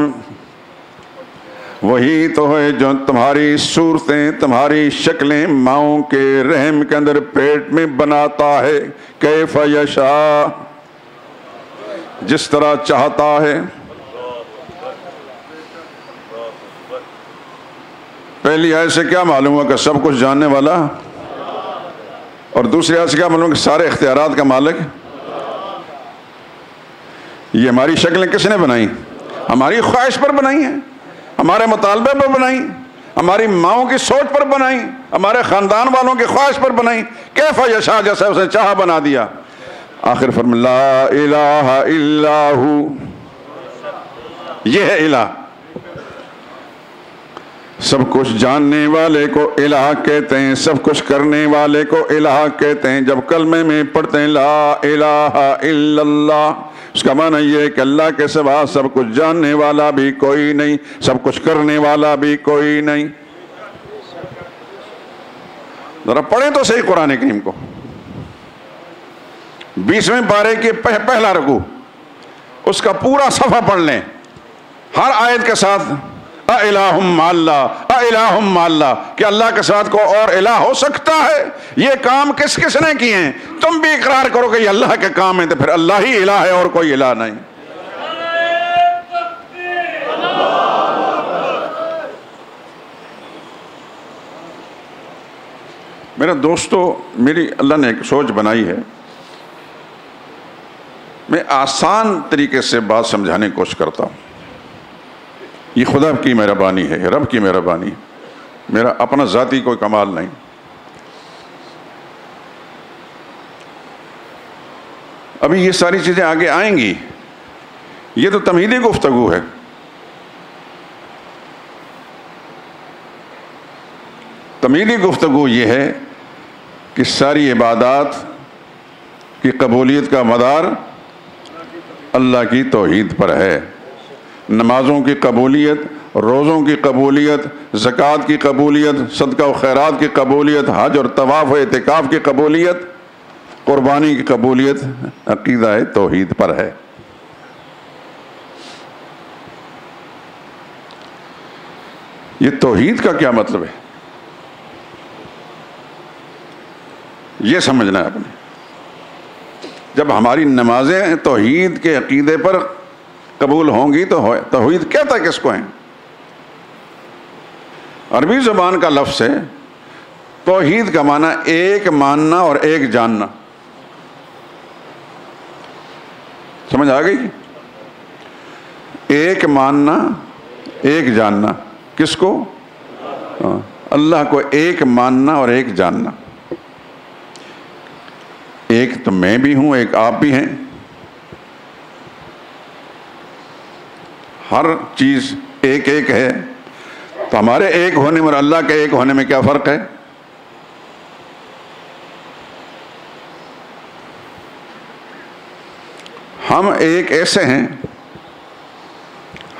وہی تو ہے جو تمہاری صورتیں، تمہاری شکلیں ماؤں کے رحم کے اندر پیٹ میں بناتا ہے، کیف یشاء، جس طرح چاہتا ہے۔ پہلی آیت سے کیا معلوم ہوا کہ سب کچھ جاننے والا، اور دوسری آیت سے کیا معلوم کہ سارے اختیارات کا مالک۔ یہ ہماری شکلیں کس نے بنائی؟ ہماری خواہش پر بنائی ہیں، ہمارے مطالبے پر بنائی، ہماری ماؤں کی سوچ پر بنائی، ہمارے خاندان والوں کی خواہش پر بنائی، کیف یشاء، جیسے اسے چاہا بنا دیا۔ آخر فرمایا لا الہ الا ہو، یہ ہے الہ۔ سب کچھ جاننے والے کو الہ کہتے ہیں، سب کچھ کرنے والے کو الہ کہتے ہیں۔ جب کلمے میں پڑھتے ہیں لا الہ الا اللہ، اس کا معنی یہ ہے کہ اللہ کے سوا سب کچھ جاننے والا بھی کوئی نہیں، سب کچھ کرنے والا بھی کوئی نہیں۔ ذرا پڑھیں تو صحیح قرآن کریم کو، 20ویں پارے کے پہلا رکوع، اس کا پورا صفحہ پڑھ لیں، ہر آیت کے ساتھ اَإِلَٰهٌ مَّعَ اللَّهِ اَإِلَٰهٌ مَّعَ اللَّهِ کہ اللہ کے ساتھ کوئی اور الہ ہو سکتا ہے؟ یہ کام کس کس نے کیے ہیں؟ تم بھی اقرار کرو کہ یہ اللہ کے کام ہیں، تو پھر اللہ ہی الہ ہے اور کوئی الہ نہیں۔ میرا دوستو، میری اللہ نے ایک سوچ بنائی ہے، میں آسان طریقے سے بات سمجھانے کی کوشش کرتا ہوں۔ یہ خدا کی مہربانی ہے، رب کی مہربانی ہے، میرا اپنا ذاتی کوئی کمال نہیں۔ ابھی یہ ساری چیزیں آگے آئیں گی، یہ تو تمہیدی گفتگو ہے۔ تمہیدی گفتگو یہ ہے کہ ساری عبادات کی قبولیت کا مدار اللہ کی توحید پر ہے۔ نمازوں کی قبولیت، روزوں کی قبولیت، زکوٰۃ کی قبولیت، صدقہ و خیرات کی قبولیت، حج اور طواف و اعتکاف کی قبولیت، قربانی کی قبولیت عقیدہ توحید پر ہے۔ یہ توحید کا کیا مطلب ہے؟ یہ سمجھنا ہے آپ نے۔ جب ہماری نمازیں توحید کے عقیدے پر قبول ہوں گی تو توحید کہتا کس کو ہیں؟ عربی زبان کا لفظ ہے توحید کا معنی ایک ماننا اور ایک جاننا۔ سمجھ آ گئی؟ ایک ماننا، ایک جاننا، کس کو؟ اللہ کو ایک ماننا اور ایک جاننا۔ ایک تو میں بھی ہوں، ایک آپ بھی ہیں، ہر چیز ایک ایک ہے، تو ہمارے ایک ہونے میں اور اللہ کے ایک ہونے میں کیا فرق ہے؟ ہم ایک ایسے ہیں،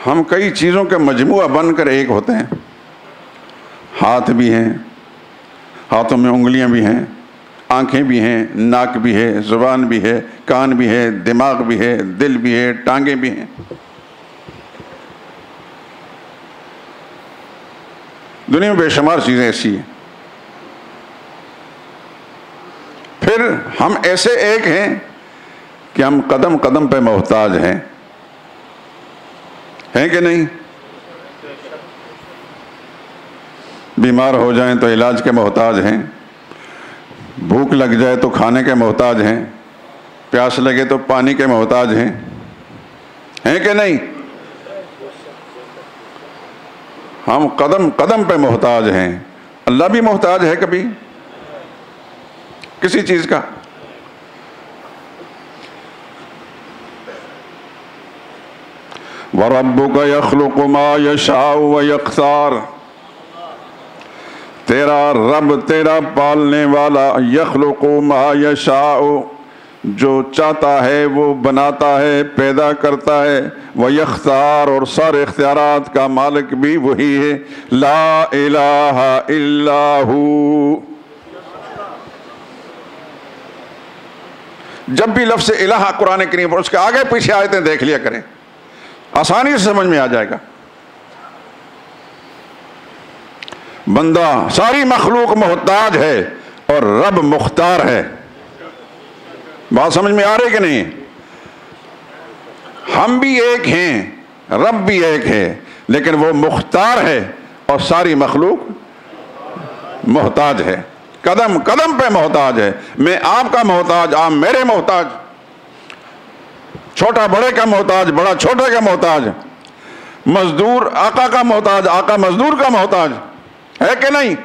ہم کئی چیزوں کے مجموعہ بن کر ایک ہوتے ہیں۔ ہاتھ بھی ہیں، ہاتھوں میں انگلیاں بھی ہیں، آنکھیں بھی ہیں، ناک بھی ہے، زبان بھی ہے، کان بھی ہے، دماغ بھی ہے، دل بھی ہے، ٹانگیں بھی ہیں۔ دنیا میں بے شمار چیزیں ایسی ہیں۔ پھر ہم ایسے ایک ہیں کہ ہم قدم قدم پہ محتاج ہیں کہ نہیں؟ بیمار ہو جائیں تو علاج کے محتاج ہیں، بھوک لگ جائے تو کھانے کے محتاج ہیں، پیاس لگے تو پانی کے محتاج ہیں کہ نہیں؟ ہم قدم قدم پہ محتاج ہیں۔ اللہ بھی محتاج ہے کبھی کسی چیز کا؟ وَرَبُّكَ يَخْلُقُ مَا يَشَاءُ وَيَخْتَارُ، تیرا رب، تیرا پالنے والا، یخلق ما یشاء، جو چاہتا ہے وہ بناتا ہے، پیدا کرتا ہے، ویختار، اور سارے اختیارات کا مالک بھی وہی ہے۔ لا الہ الا ہو۔ جب بھی لفظ الہ قرآن کریم پر، اس کے آگے پیچھے آیتیں دیکھ لیا کریں، آسانی سے سمجھ میں آ جائے گا۔ بندہ، ساری مخلوق محتاج ہے اور رب مختار ہے۔ بات سمجھ میں آ رہی کہ نہیں؟ ہم بھی ایک ہیں، رب بھی ایک ہے، لیکن وہ مختار ہے اور ساری مخلوق محتاج ہے، قدم قدم پہ محتاج ہے۔ میں آپ کا محتاج، آپ میرے محتاج، چھوٹا بڑے کا محتاج، بڑا چھوٹے کا محتاج، مزدور آقا کا محتاج، آقا مزدور کا محتاج ہے کہ نہیں؟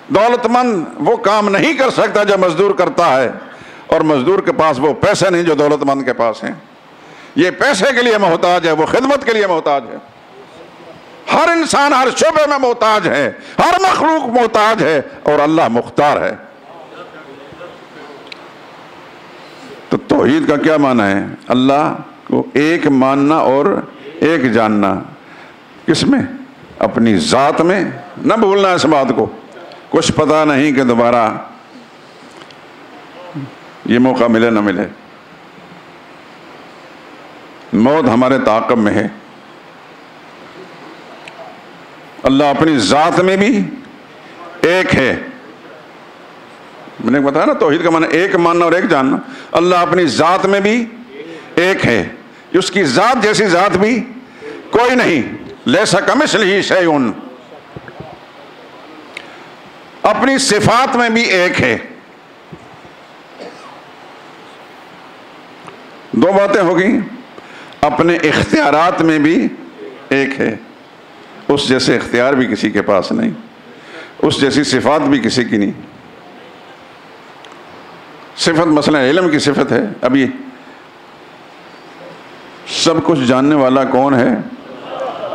دولت مند وہ کام نہیں کر سکتا جو مزدور کرتا ہے، اور مزدور کے پاس وہ پیسے نہیں جو دولت مند کے پاس ہیں۔ یہ پیسے کے لیے محتاج ہے، وہ خدمت کے لیے محتاج ہے۔ ہر انسان ہر شعبے میں محتاج ہے، ہر مخلوق محتاج ہے، اور اللہ مختار ہے۔ تو توحید کا کیا معنی ہے؟ اللہ کو ایک ماننا اور ایک جاننا. کس میں؟ اپنی ذات میں. نہ بھولنا اس بات کو. کچھ پتہ نہیں کہ دوبارہ یہ موقع ملے نہ ملے. موت ہمارے تعاقب میں ہے. اللہ اپنی ذات میں بھی ایک ہے. میں نے بتایا نا توحید کا معنی ایک ماننا اور ایک جاننا. اللہ اپنی ذات میں بھی ایک ہے. اس کی ذات جیسی ذات بھی کوئی نہیں. لیس کمثلہ شیء. اپنی صفات میں بھی ایک ہے. دو باتیں ہو گئی. اپنے اختیارات میں بھی ایک ہے. اس جیسے اختیار بھی کسی کے پاس نہیں. اس جیسی صفات بھی کسی کی نہیں. صفت مثلا علم کی صفت ہے. ابھی سب کچھ جاننے والا کون ہے؟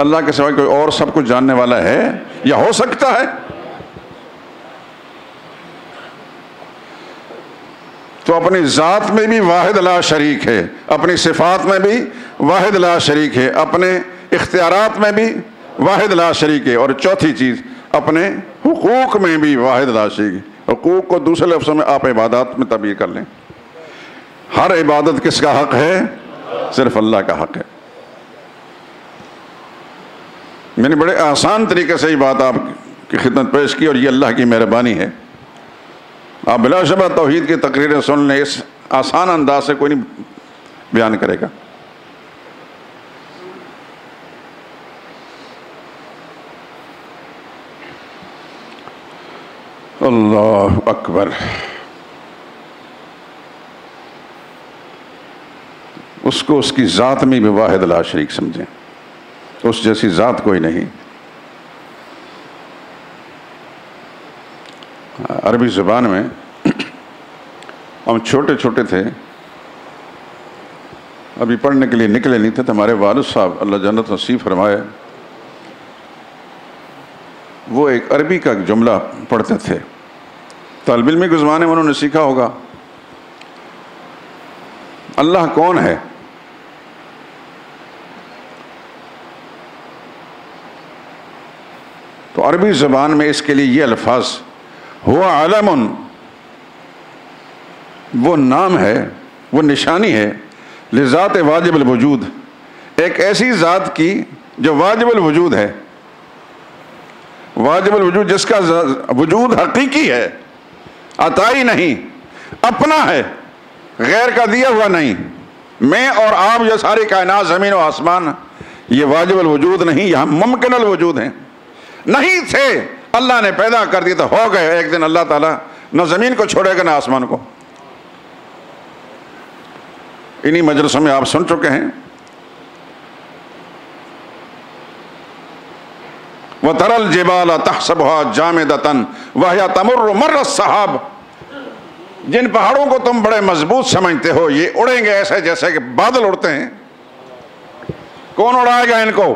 اللہ کے سوا کوئی اور سب کچھ جاننے والا ہے یا ہو سکتا ہے؟ تو اپنی ذات میں بھی واحد لا شریک ہے. اپنی صفات میں بھی واحد لا شریک ہے. اپنے اختیارات میں بھی واحد لا شریک ہے. اور چوتھی چیز اپنے حقوق میں بھی واحد لا شریک ہے. حقوق کو دوسرے لفظوں میں آپ عبادات میں تعبیر کر لیں. ہر عبادت کس کا حق ہے؟ صرف اللہ کا حق ہے. میں نے بڑے آسان طریقے سے یہ بات آپ کی خدمت پیش کی اور یہ اللہ کی مہربانی ہے. آپ بلا شبہ توحید کی تقریریں سن لیں. اس آسان انداز سے کوئی نہیں بیان کرے گا. اللہ اکبر. اس کو اس کی ذات میں بھی واحد لا شریک سمجھیں. اس جیسی ذات کوئی نہیں. عربی زبان میں ہم چھوٹے چھوٹے تھے, ابھی پڑھنے کے لیے نکلے نہیں تھے, تو ہمارے والد صاحب اللہ جنت نصیب فرمائے, وہ ایک عربی کا جملہ پڑھتے تھے. طالب علم کے زمانے میں انہوں نے سیکھا ہوگا اللہ کون ہے. تو عربی زبان میں اس کے لیے یہ الفاظ ہوا علم, وہ نام ہے, وہ نشانی ہے, لذات واجب الوجود, ایک ایسی ذات کی جو واجب الوجود ہے. واجب الوجود جس کا وجود حقیقی ہے, عطائی نہیں, اپنا ہے, غیر کا دیا ہوا نہیں. میں اور آپ یہ ساری کائنات زمین و آسمان یہ واجب الوجود نہیں, یہاں ممکن الوجود ہیں. نہیں تھے, اللہ نے پیدا کر دی تو ہو گئے. ایک دن اللہ تعالیٰ نہ زمین کو چھوڑے گا نہ آسمان کو. انہی مجلسوں میں آپ سن چکے ہیں. وَتَرَى الْجِبَالَ تَحْسَبُهَا جَامِدَةً وَهِيَ تَمُرُّ مَرَّ السَّحَابِ. جن پہاڑوں کو تم بڑے مضبوط سمجھتے ہو, یہ اڑیں گے ایسے جیسے کہ بادل اڑتے ہیں. کون اڑائے گا ان کو؟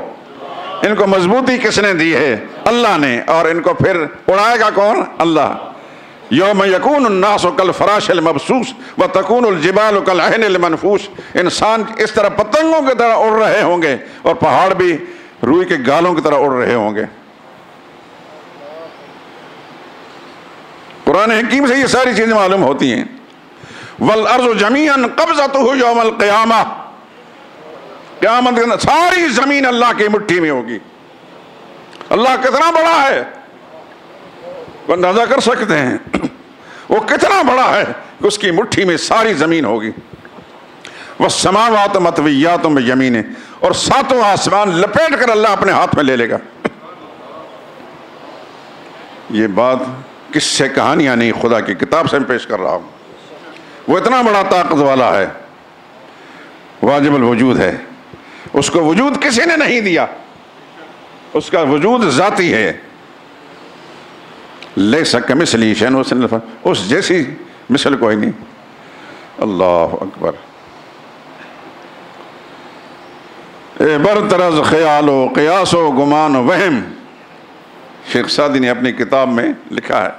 ان کو مضبوطی کس نے دی ہے؟ اللہ نے. اور ان کو پھر اڑائے گا کون؟ اللہ. یوم یکون الناس کالفراش المبثوث وتکون الجبال کالعہن المنفوش. انسان اس طرح پتنگوں کی طرح اڑ رہے ہوں گے اور پہاڑ بھی روئی کے گالوں کی طرح اڑ رہے ہوں گے. قرآن حکیم سے یہ ساری چیزیں معلوم ہوتی ہیں. والارض جمیعا قبضتہ یوم القیامہ. قیامت کے اندر ساری زمین اللہ کی مٹھی میں ہوگی. اللہ کتنا بڑا ہے وہ اندازہ کر سکتے ہیں. وہ کتنا بڑا ہے کہ اس کی مٹھی میں ساری زمین ہوگی. والسماوات مطویات بیمینہ, اور ساتوں آسمان لپیٹ کر اللہ اپنے ہاتھ میں لے لے گا. یہ بات کس سے کہانیاں نہیں, خدا کی کتاب سے میں پیش کر رہا ہوں. وہ اتنا بڑا طاقت والا ہے, واجب الوجود ہے. اس کو وجود کسی نے نہیں دیا, اس کا وجود ذاتی ہے. لیس کمثلہ شیء, اس جیسی مثل کوئی نہیں. اللہ اکبر. اے برطرز خیال و قیاس و گمان و وہم. شیخ سعدی نے اپنی کتاب میں لکھا ہے,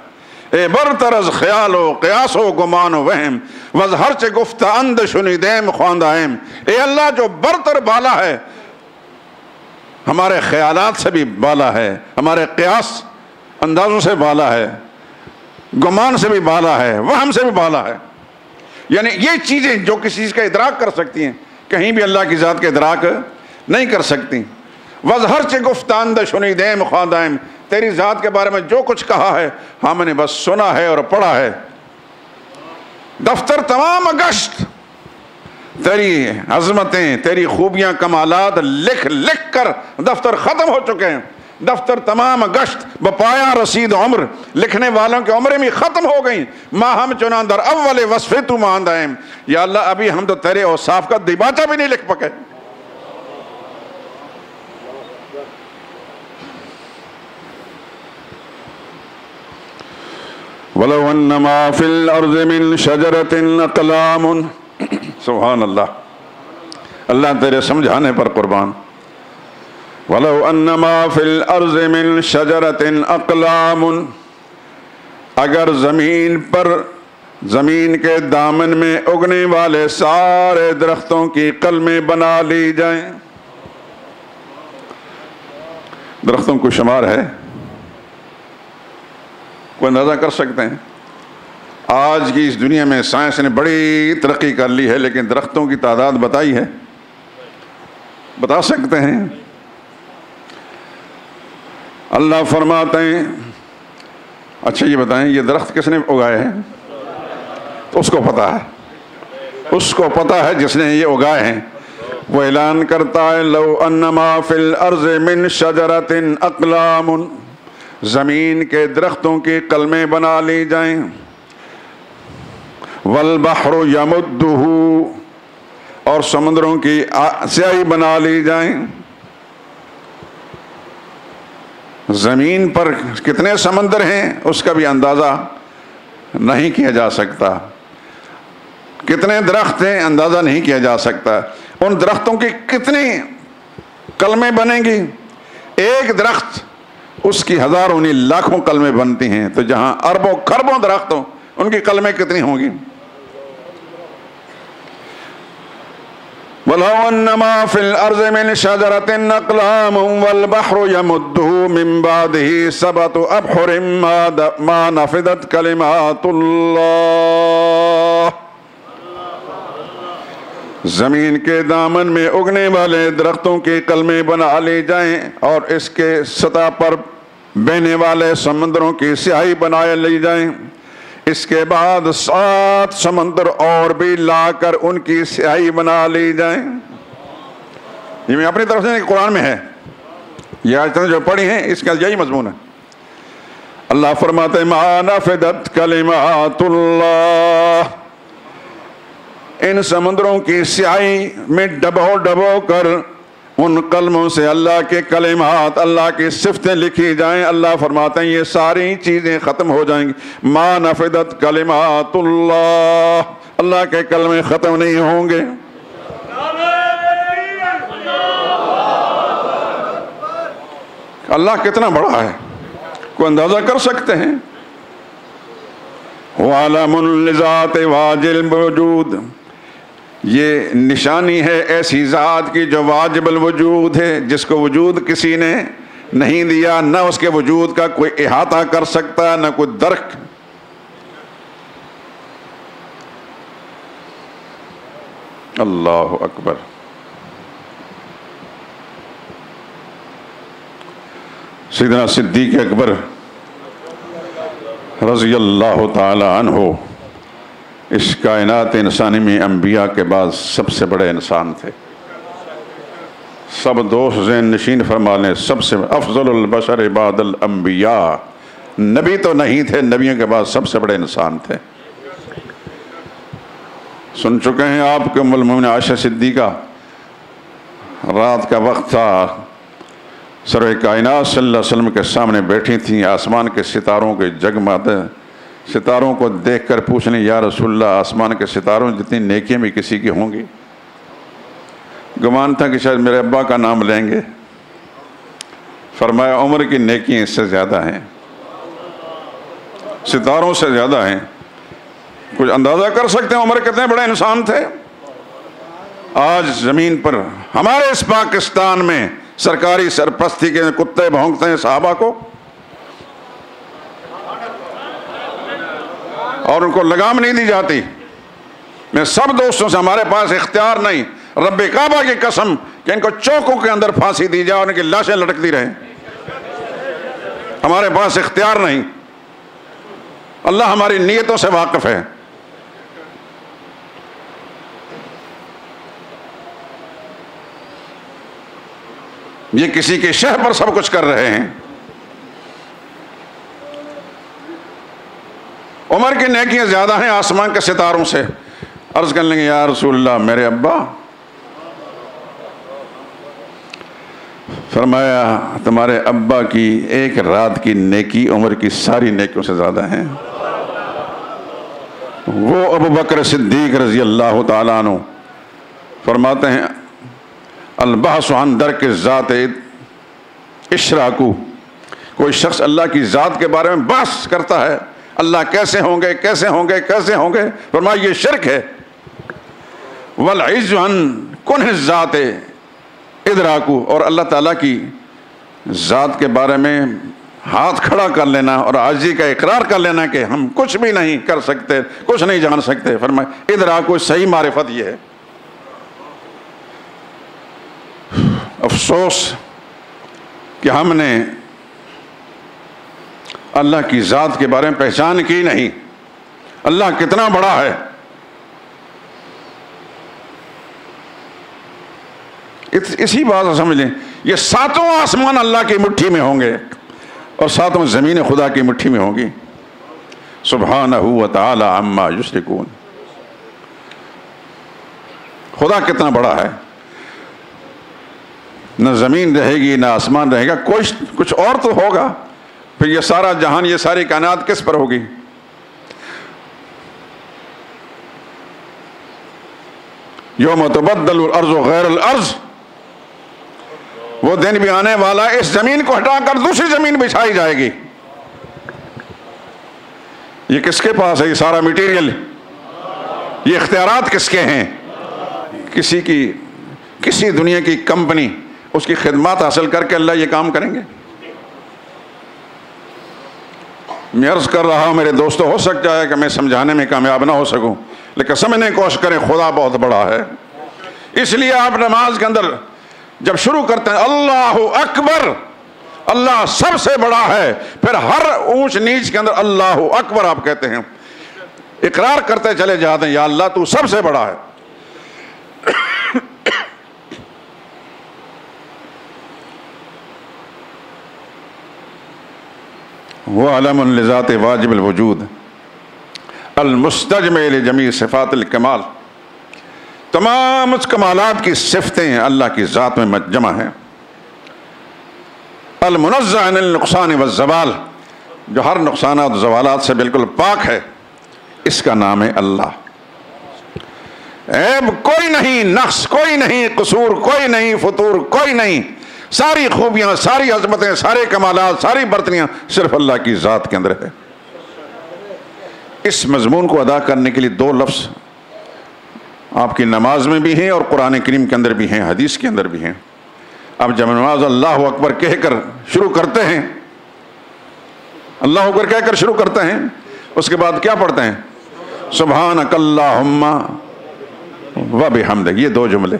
اے برتر از خیال و قیاس و گمان و وہم وز ہرچ گفت اند شنیدیم خواندائم، اے اللہ جو برتر بالا ہے، ہمارے خیالات سے بھی بالا ہے، ہمارے قیاس اندازوں سے بالا ہے، گمان سے بھی بالا ہے، وہم سے بھی بالا ہے. یعنی یہ چیزیں جو کسی چیز کا ادراک کر سکتی ہیں کہیں بھی اللہ کی ذات کا ادراک نہیں کر سکتی. وز ہرچ گفتاند شنیدیم خواندائم، تیری ذات کے بارے میں جو کچھ کہا ہے ہم نے بس سنا ہے اور پڑھا ہے. دفتر تمام گشت تیری عظمتیں، تیری خوبیاں، کمالات لکھ لکھ کر دفتر ختم ہو چکے ہیں. دفتر تمام گشت بپایا رسید عمر، لکھنے والوں کی عمریں بھی ختم ہو گئیں. ماں ہم چنان در اول وصف تو ماندائم، یا اللہ ابھی ہم تو تیرے اوصاف کا دیباچہ بھی نہیں لکھ پکے. وَلَوْ أَنَّ مَا فِي الْأَرْضِ مِنْ شَجَرَةٍ أَقْلَامٌ. سبحان اللہ، اللہ تیرے سمجھانے پر قربان. وَلَوْ أَنَّ مَا فِي الْأَرْضِ مِنْ شَجَرَةٍ أَقْلَامٌ، اگر زمین پر، زمین کے دامن میں اگنے والے سارے درختوں کی قلمیں بنا لی جائیں. درختوں کو شمار ہے، کوئی اندازہ کر سکتے ہیں؟ آج کی اس دنیا میں سائنس نے بڑی ترقی کر لی ہے، لیکن درختوں کی تعداد بتائی ہے؟ بتا سکتے ہیں؟ اللہ فرماتے ہیں، اچھا یہ بتائیں یہ درخت کس نے اگائے ہیں؟ تو اس کو پتا ہے، اس کو پتا ہے جس نے یہ اگائے ہیں. وہ اعلان کرتا ہے لو انما فی الارض من شجرۃ اقلام، زمین کے درختوں کی قلمیں بنا لی جائیں. والبحر یمدہ، اور سمندروں کی سیاہی بنا لی جائیں. زمین پر کتنے سمندر ہیں اس کا بھی اندازہ نہیں کیا جا سکتا، کتنے درخت ہیں اندازہ نہیں کیا جا سکتا. ان درختوں کی کتنی قلمیں بنیں گی؟ ایک درخت اس کی ہزاروں نہیں لاکھوں قلمیں بنتی ہیں، تو جہاں اربوں کھربوں درخت ہوں ان کی قلمیں کتنی ہوں گی؟ وَلَوْ أَنَّ مَا فِي الْأَرْضِ مِنْ شَجَرَةٍ أَقْلَامٌ وَالْبَحْرُ يَمُدُّهُ مِنْ بَعْدِهِ سَبْعَةُ أَبْحُرٍ مَا نَفِدَتْ كَلِمَاتُ اللَّهِ. زمین کے دامن میں اگنے والے درختوں کی قلمیں بنا لی جائیں اور اس کے سطح پر بہنے والے سمندروں کی سیاہی بنا لی جائیں. اس کے بعد 7 سمندر اور بھی لا کر ان کی سیاہی بنا لی جائیں. یہ میں اپنی طرف سے قرآن میں ہے، یہ آج تک جو پڑھی ہیں اس کا یہی مضمون ہے. اللہ فرماتے ما نفدت کلمات اللہ، ان سمندروں کی سیاہی میں ڈبو ڈبو کر ان قلموں سے اللہ کے کلمات، اللہ کی صفتیں لکھی جائیں. اللہ فرماتے ہیں یہ ساری چیزیں ختم ہو جائیں گی. ما نفدت کلمات اللہ، اللہ کے کلمے ختم نہیں ہوں گے. اللہ کتنا بڑا ہے، کوئی اندازہ کر سکتے ہیں؟ وَعَلَمٌ لِذَاتِ وَاجِلِ الْوُجُودِ، یہ نشانی ہے ایسی ذات کی جو واجب الوجود ہے، جس کو وجود کسی نے نہیں دیا، نہ اس کے وجود کا کوئی احاطہ کر سکتا نہ کوئی درک. اللہ اکبر. سیدنا صدیق اکبر رضی اللہ تعالی عنہ اس کائنات انسانی میں انبیاء کے بعد سب سے بڑے انسان تھے. سب دوست ذہن نشین فرما لیں، سب سے افضل البشر بعد الانبیاء. نبی تو نہیں تھے، نبیوں کے بعد سب سے بڑے انسان تھے. سن چکے ہیں آپ کے ام المومنین عائشہ صدیقہ، رات کا وقت تھا، سرور کائنات صلی اللہ علیہ وسلم کے سامنے بیٹھی تھیں. آسمان کے ستاروں کے جگمگاتے ستاروں کو دیکھ کر پوچھنے یا رسول اللہ آسمان کے ستاروں جتنی نیکیاں بھی کسی کی ہوں گی؟ گمان تھا کہ شاید میرے ابا کا نام لیں گے. فرمایا عمر کی نیکیاں اس سے زیادہ ہیں. ستاروں سے زیادہ ہیں. کچھ اندازہ کر سکتے ہیں عمر کتنے بڑے انسان تھے؟ آج زمین پر ہمارے اس پاکستان میں سرکاری سرپرستی کے کتے بھونکتے ہیں صحابہ کو، اور ان کو لگام نہیں دی جاتی. میں سب دوستوں سے، ہمارے پاس اختیار نہیں، رب کعبہ کی قسم، کہ ان کو چوکوں کے اندر پھانسی دی جائے اور ان کی لاشیں لٹکتی رہیں. ہمارے پاس اختیار نہیں. اللہ ہماری نیتوں سے واقف ہے. یہ کسی کے شہ پر سب کچھ کر رہے ہیں. عمر کی نیکیاں زیادہ ہیں آسمان کے ستاروں سے. عرض کرنے لگے یا رسول اللہ میرے ابا. فرمایا تمہارے ابا کی ایک رات کی نیکی عمر کی ساری نیکیوں سے زیادہ ہیں. وہ ابو بکر صدیق رضی اللہ تعالیٰ عنہ فرماتے ہیں البحث عن درک ذات اشراکو. کوئی شخص اللہ کی ذات کے بارے میں بحث کرتا ہے، اللہ کیسے ہوں گے کیسے ہوں گے کیسے ہوں گے، فرمایا یہ شرک ہے. والعجز عن کنہ الذات ادراکو. اور اللہ تعالیٰ کی ذات کے بارے میں ہاتھ کھڑا کر لینا اور عاجزی کا اقرار کر لینا کہ ہم کچھ بھی نہیں کر سکتے، کچھ نہیں جان سکتے. فرمایا ادراکو صحیح معرفت یہ ہے. افسوس کہ ہم نے اللہ کی ذات کے بارے میں پہچان کی نہیں. اللہ کتنا بڑا ہے. اسی بات سے سمجھ لیں، یہ ساتوں آسمان اللہ کی مٹھی میں ہوں گے اور ساتوں زمین خدا کی مٹھی میں ہوں گی. سبحانہ و تعالی عما یشرکون. خدا کتنا بڑا ہے. نہ زمین رہے گی نہ آسمان رہے گا، کچھ اور تو ہوگا. پھر یہ سارا جہان، یہ ساری کائنات کس پر ہوگی؟ یوم تبدل الارض غیر الارض. وہ دن بھی آنے والا ہے، اس زمین کو ہٹا کر دوسری زمین بچھائی جائے گی. یہ کس کے پاس ہے یہ سارا میٹیریل؟ یہ اختیارات کس کے ہیں؟ کسی دنیا کی کمپنی اس کی خدمات حاصل کر کے اللہ یہ کام کریں گے؟ میں عرض کر رہا ہوں میرے دوستو، ہو سکتا ہے کہ میں سمجھانے میں کامیاب نہ ہو سکوں، لیکن سمجھنے کی کوشش کریں خدا بہت بڑا ہے. اس لیے آپ نماز کے اندر جب شروع کرتے ہیں اللہ اکبر، اللہ سب سے بڑا ہے، پھر ہر اونچ نیچ کے اندر اللہ اکبر آپ کہتے ہیں، اقرار کرتے چلے جاتے ہیں یا اللہ تو سب سے بڑا ہے. وَعَلَمٌ لِذَاتِ واجب الوجود المستجمع لجمیع صفات الکمال. تمام اس کمالات کی صفتیں اللہ کی ذات میں جمع ہیں. المنزہ عن النقصان والزوال، جو ہر نقصانات و زوالات سے بالکل پاک ہے، اس کا نام ہے اللہ. عیب کوئی نہیں، نقص کوئی نہیں، قصور کوئی نہیں، فطور کوئی نہیں. ساری خوبیاں، ساری عظمتیں، سارے کمالات، ساری برتریاں صرف اللہ کی ذات کے اندر ہے. اس مضمون کو ادا کرنے کے لیے دو لفظ آپ کی نماز میں بھی ہیں اور قرآن کریم کے اندر بھی ہیں، حدیث کے اندر بھی ہیں. اب جب نماز اللہ اکبر کہہ کر شروع کرتے ہیں، اللہ اکبر کہہ کر شروع کرتے ہیں، اس کے بعد کیا پڑھتے ہیں؟ سبحانک اللہم و بحمدک. یہ دو جملے،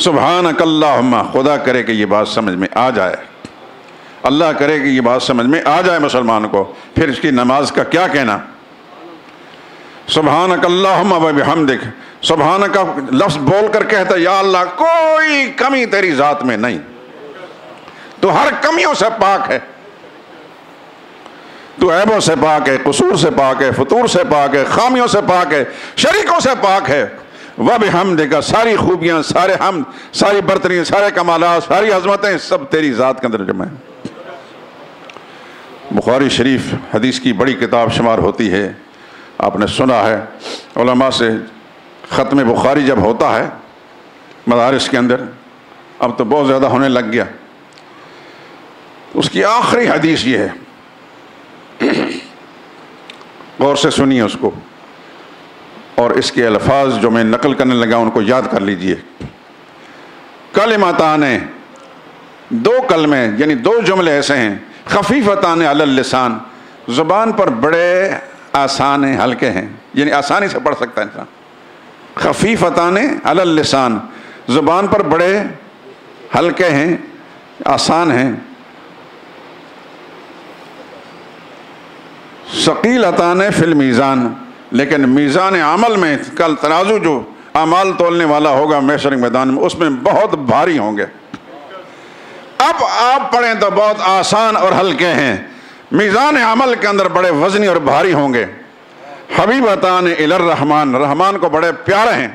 سبحانک اللہم، خدا کرے کہ یہ بات سمجھ میں آ جائے، اللہ کرے کہ یہ بات سمجھ میں آ جائے مسلمان کو. پھر اس کی نماز کا کیا کہنا؟ سبحانک اللہم و بحمدک. سبحانک لفظ بول کر کہتا ہے یا اللہ کوئی کمی تیری ذات میں نہیں، تو ہر کمیوں سے پاک ہے، تو عیبوں سے پاک ہے، قصور سے پاک ہے، فطور سے پاک ہے، خامیوں سے پاک ہے، شریکوں سے پاک ہے. وَبِحَمْدِكَ، ساری خوبیاں، سارے حمد، ساری برتریاں، سارے کمالات، ساری عظمتیں سب تیری ذات کے اندر جمع ہیں. بخاری شریف حدیث کی بڑی کتاب شمار ہوتی ہے. آپ نے سنا ہے علماء سے ختم بخاری جب ہوتا ہے مدارس کے اندر، اب تو بہت زیادہ ہونے لگ گیا، اس کی آخری حدیث یہ ہے غور سے سنیے اس کو، اور اس کے الفاظ جو میں نقل کرنے لگا ان کو یاد کر لیجئے۔ کلمتان، دو کلمے یعنی دو جملے ایسے ہیں، خفیفتان علی اللسان، زبان پر بڑے آسان ہیں، ہلکے ہیں، یعنی آسانی سے پڑھ سکتا ہے انسان۔ خفیفتان علی اللسان، زبان پر بڑے ہلکے ہیں، آسان ہیں۔ ثقیلتان فی المیزان، لیکن میزان عمل میں، کل ترازو جو اعمال تولنے والا ہوگا محشر میدان میں، اس میں بہت بھاری ہوں گے۔ اب آپ پڑھیں تو بہت آسان اور ہلکے ہیں، میزان عمل کے اندر بڑے وزنی اور بھاری ہوں گے۔ حبیبتان الی الرحمن، رحمان کو بڑے پیارے ہیں۔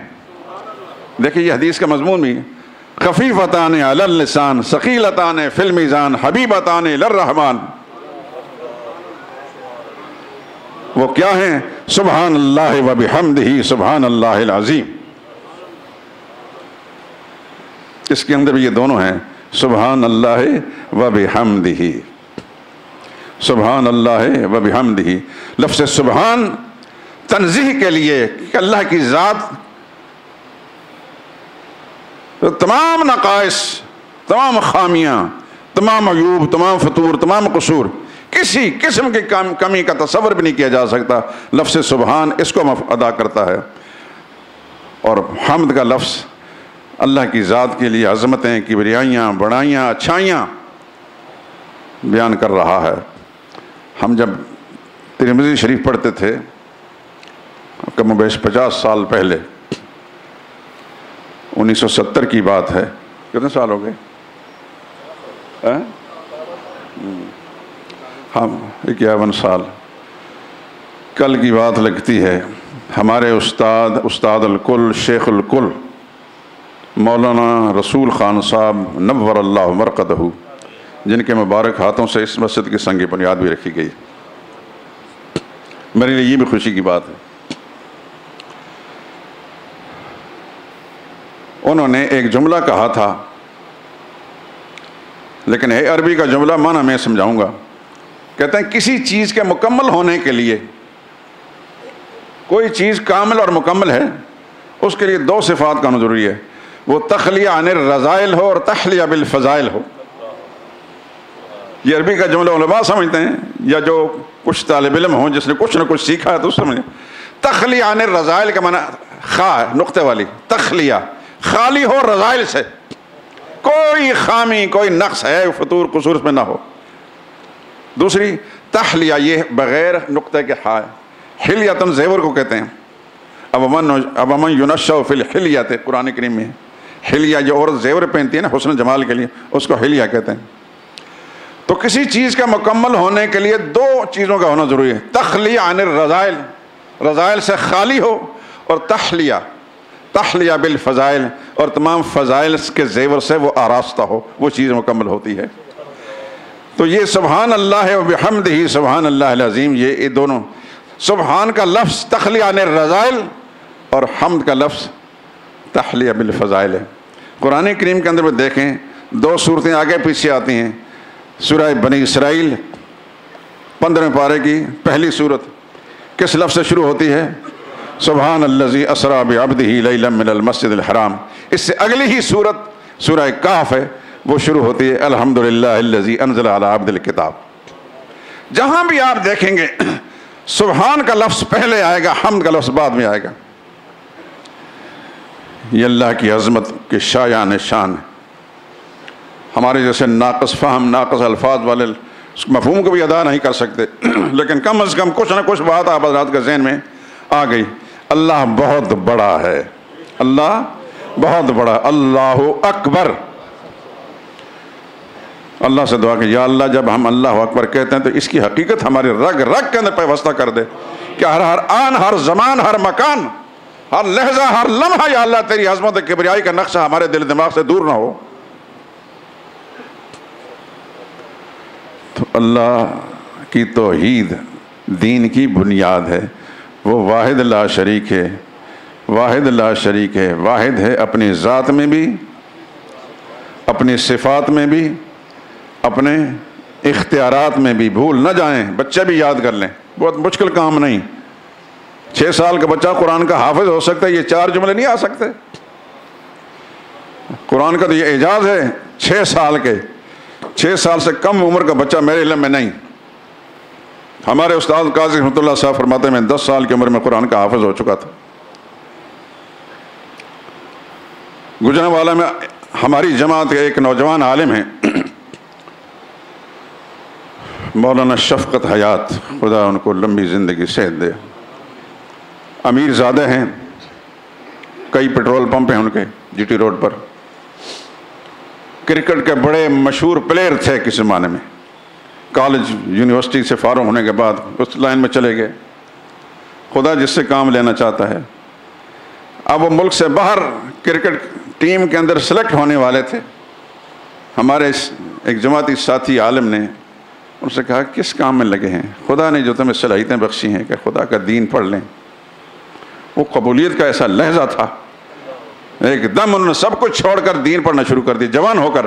دیکھیے یہ حدیث کا مضمون بھی ہے، خفیفتان علی اللسان ثقیلتان فی المیزان حبیبتان الی الرحمن۔ وہ کیا ہیں؟ سبحان اللہ و بحمدہ سبحان اللہ العظیم۔ اس کے اندر بھی یہ دونوں ہیں، سبحان اللہ و بحمدہ، سبحان اللہ و بحمدہ۔ لفظ سبحان تنزیہ کے لیے کہ اللہ کی ذات تمام نقائص، تمام خامیاں، تمام عیوب، تمام فطور، تمام قصور، کسی قسم کی کمی کا تصور بھی نہیں کیا جا سکتا، لفظ سبحان اس کو ادا کرتا ہے۔ اور حمد کا لفظ اللہ کی ذات کے لیے عظمتیں، کبریائیاں، بڑائیاں، اچھائیاں بیان کر رہا ہے۔ ہم جب ترمذی شریف پڑھتے تھے کم و بیش 50 سال پہلے، 1970 کی بات ہے، کتنے سال ہو گئے؟ ہم 51 سال۔ کل کی بات لگتی ہے، ہمارے استاد الکل، شیخ الکل مولانا رسول خان صاحب نور اللہ مرقدہ، جن کے مبارک ہاتھوں سے اس مسجد کی سنگ بنیاد بھی رکھی گئی، میرے لیے یہ بھی خوشی کی بات ہے۔ انہوں نے ایک جملہ کہا تھا، لیکن ہے عربی کا جملہ، معنی میں سمجھاؤں گا۔ کہتے ہیں کسی چیز کے مکمل ہونے کے لیے، کوئی چیز کامل اور مکمل ہے، اس کے لیے دو صفات کا ہونا ضروری ہے، وہ تخلیہ عن الرذائل ہو اور تحلیہ بالفضائل ہو۔ یہ عربی کا جملہ علماء سمجھتے ہیں، یا جو کچھ طالب علم ہوں جس نے کچھ نہ کچھ سیکھا ہے تو اس سمجھیں۔ تخلیہ عن الرذائل کا معنی خا ہے، نقطے والی، تخلیہ، خالی ہو رذائل سے، کوئی خامی، کوئی نقص ہے، فطور قصور اس میں نہ ہو۔ دوسری تحلیہ، یہ بغیر نقطے کے ہائے، حلیتن زیور کو کہتے ہیں۔ اب امن ینشأ فی الحلیۃ، قرآن کریم میں حلیہ جو عورت زیور پہنتی ہے نا حسن جمال کے لیے، اس کو حلیہ کہتے ہیں۔ تو کسی چیز کا مکمل ہونے کے لیے دو چیزوں کا ہونا ضروری ہے، تخلیہ عن الرذائل، رذائل سے خالی ہو، اور تحلیہ بالفضائل، اور تمام فضائل کے زیور سے وہ آراستہ ہو، وہ چیز مکمل ہوتی ہے۔ تو یہ سبحان اللہ و بحمدہ سبحان اللہ العظیم، یہ دونوں، سبحان کا لفظ تخلیہ عن الرذائل اور حمد کا لفظ تحلیہ بالفضائل ہے۔ قرآن کریم کے اندر میں دیکھیں دو صورتیں آگے پیچھے آتی ہیں۔ سورہ بنی اسرائیل 15 پارے کی پہلی صورت کس لفظ سے شروع ہوتی ہے؟ سبحان الذی اسریٰ بعبدہ لیلا من المسجد الحرام۔ اس سے اگلی ہی صورت سورہ کہف ہے، وہ شروع ہوتی ہے الحمدللہ الذی انزل علی عبدہ الکتاب۔ جہاں بھی آپ دیکھیں گے سبحان کا لفظ پہلے آئے گا، حمد کا لفظ بعد میں آئے گا۔ یہ اللہ کی عظمت کے شایان شان ہے۔ ہمارے جیسے ناقص فہم، ناقص الفاظ والے مفہوم کو بھی ادا نہیں کر سکتے، لیکن کم از کم کچھ نہ کچھ بات آپ حضرات کے ذہن میں آ گئی۔ اللہ بہت بڑا ہے، اللہ بہت بڑا، اللہ اکبر۔ اللہ سے دعا کہ یا اللہ جب ہم اللہ اکبر کہتے ہیں تو اس کی حقیقت ہماری رگ رگ کے اندر پیوستہ کر دے، کہ ہر آن، ہر زمان، ہر مکان، ہر لحظہ، ہر لمحہ یا اللہ تیری عظمت و کبریائی کا نقشہ ہمارے دل دماغ سے دور نہ ہو۔ تو اللہ کی توحید دین کی بنیاد ہے، وہ واحد لا شریک ہے، واحد لا شریک ہے، واحد ہے اپنی ذات میں بھی، اپنی صفات میں بھی، اپنے اختیارات میں بھی۔ بھول نہ جائیں، بچے بھی یاد کر لیں، بہت مشکل کام نہیں، 6 سال کا بچہ قرآن کا حافظ ہو سکتا ہے، یہ 4 جملے نہیں آ سکتے؟ قرآن کا تو یہ اعجاز ہے، 6 سال کے، 6 سال سے کم عمر کا بچہ میرے علم میں نہیں۔ ہمارے استاد قاضی رحمۃ اللہ صاحب فرماتے ہیں میں 10 سال کی عمر میں قرآن کا حافظ ہو چکا تھا۔ گجرانوالہ میں ہماری جماعت کے ایک نوجوان عالم ہیں مولانا شفقت حیات، خدا ان کو لمبی زندگی صحت دے، امیر زادہ ہیں، کئی پیٹرول پمپ ہیں ان کے جی ٹی روڈ پر، کرکٹ کے بڑے مشہور پلیئر تھے کس زمانے میں، کالج یونیورسٹی سے فارغ ہونے کے بعد اس لائن میں چلے گئے۔ خدا جس سے کام لینا چاہتا ہے، اب وہ ملک سے باہر کرکٹ ٹیم کے اندر سلیکٹ ہونے والے تھے۔ ہمارے ایک جماعتی ساتھی عالم نے ان سے کہا کس کام میں لگے ہیں؟ خدا نے جو تمہیں صلاحیتیں بخشی ہیں کہ خدا کا دین پڑھ لیں۔ وہ قبولیت کا ایسا لہجہ تھا، ایک دم انہوں نے سب کچھ چھوڑ کر دین پڑھنا شروع کر دیا جوان ہو کر،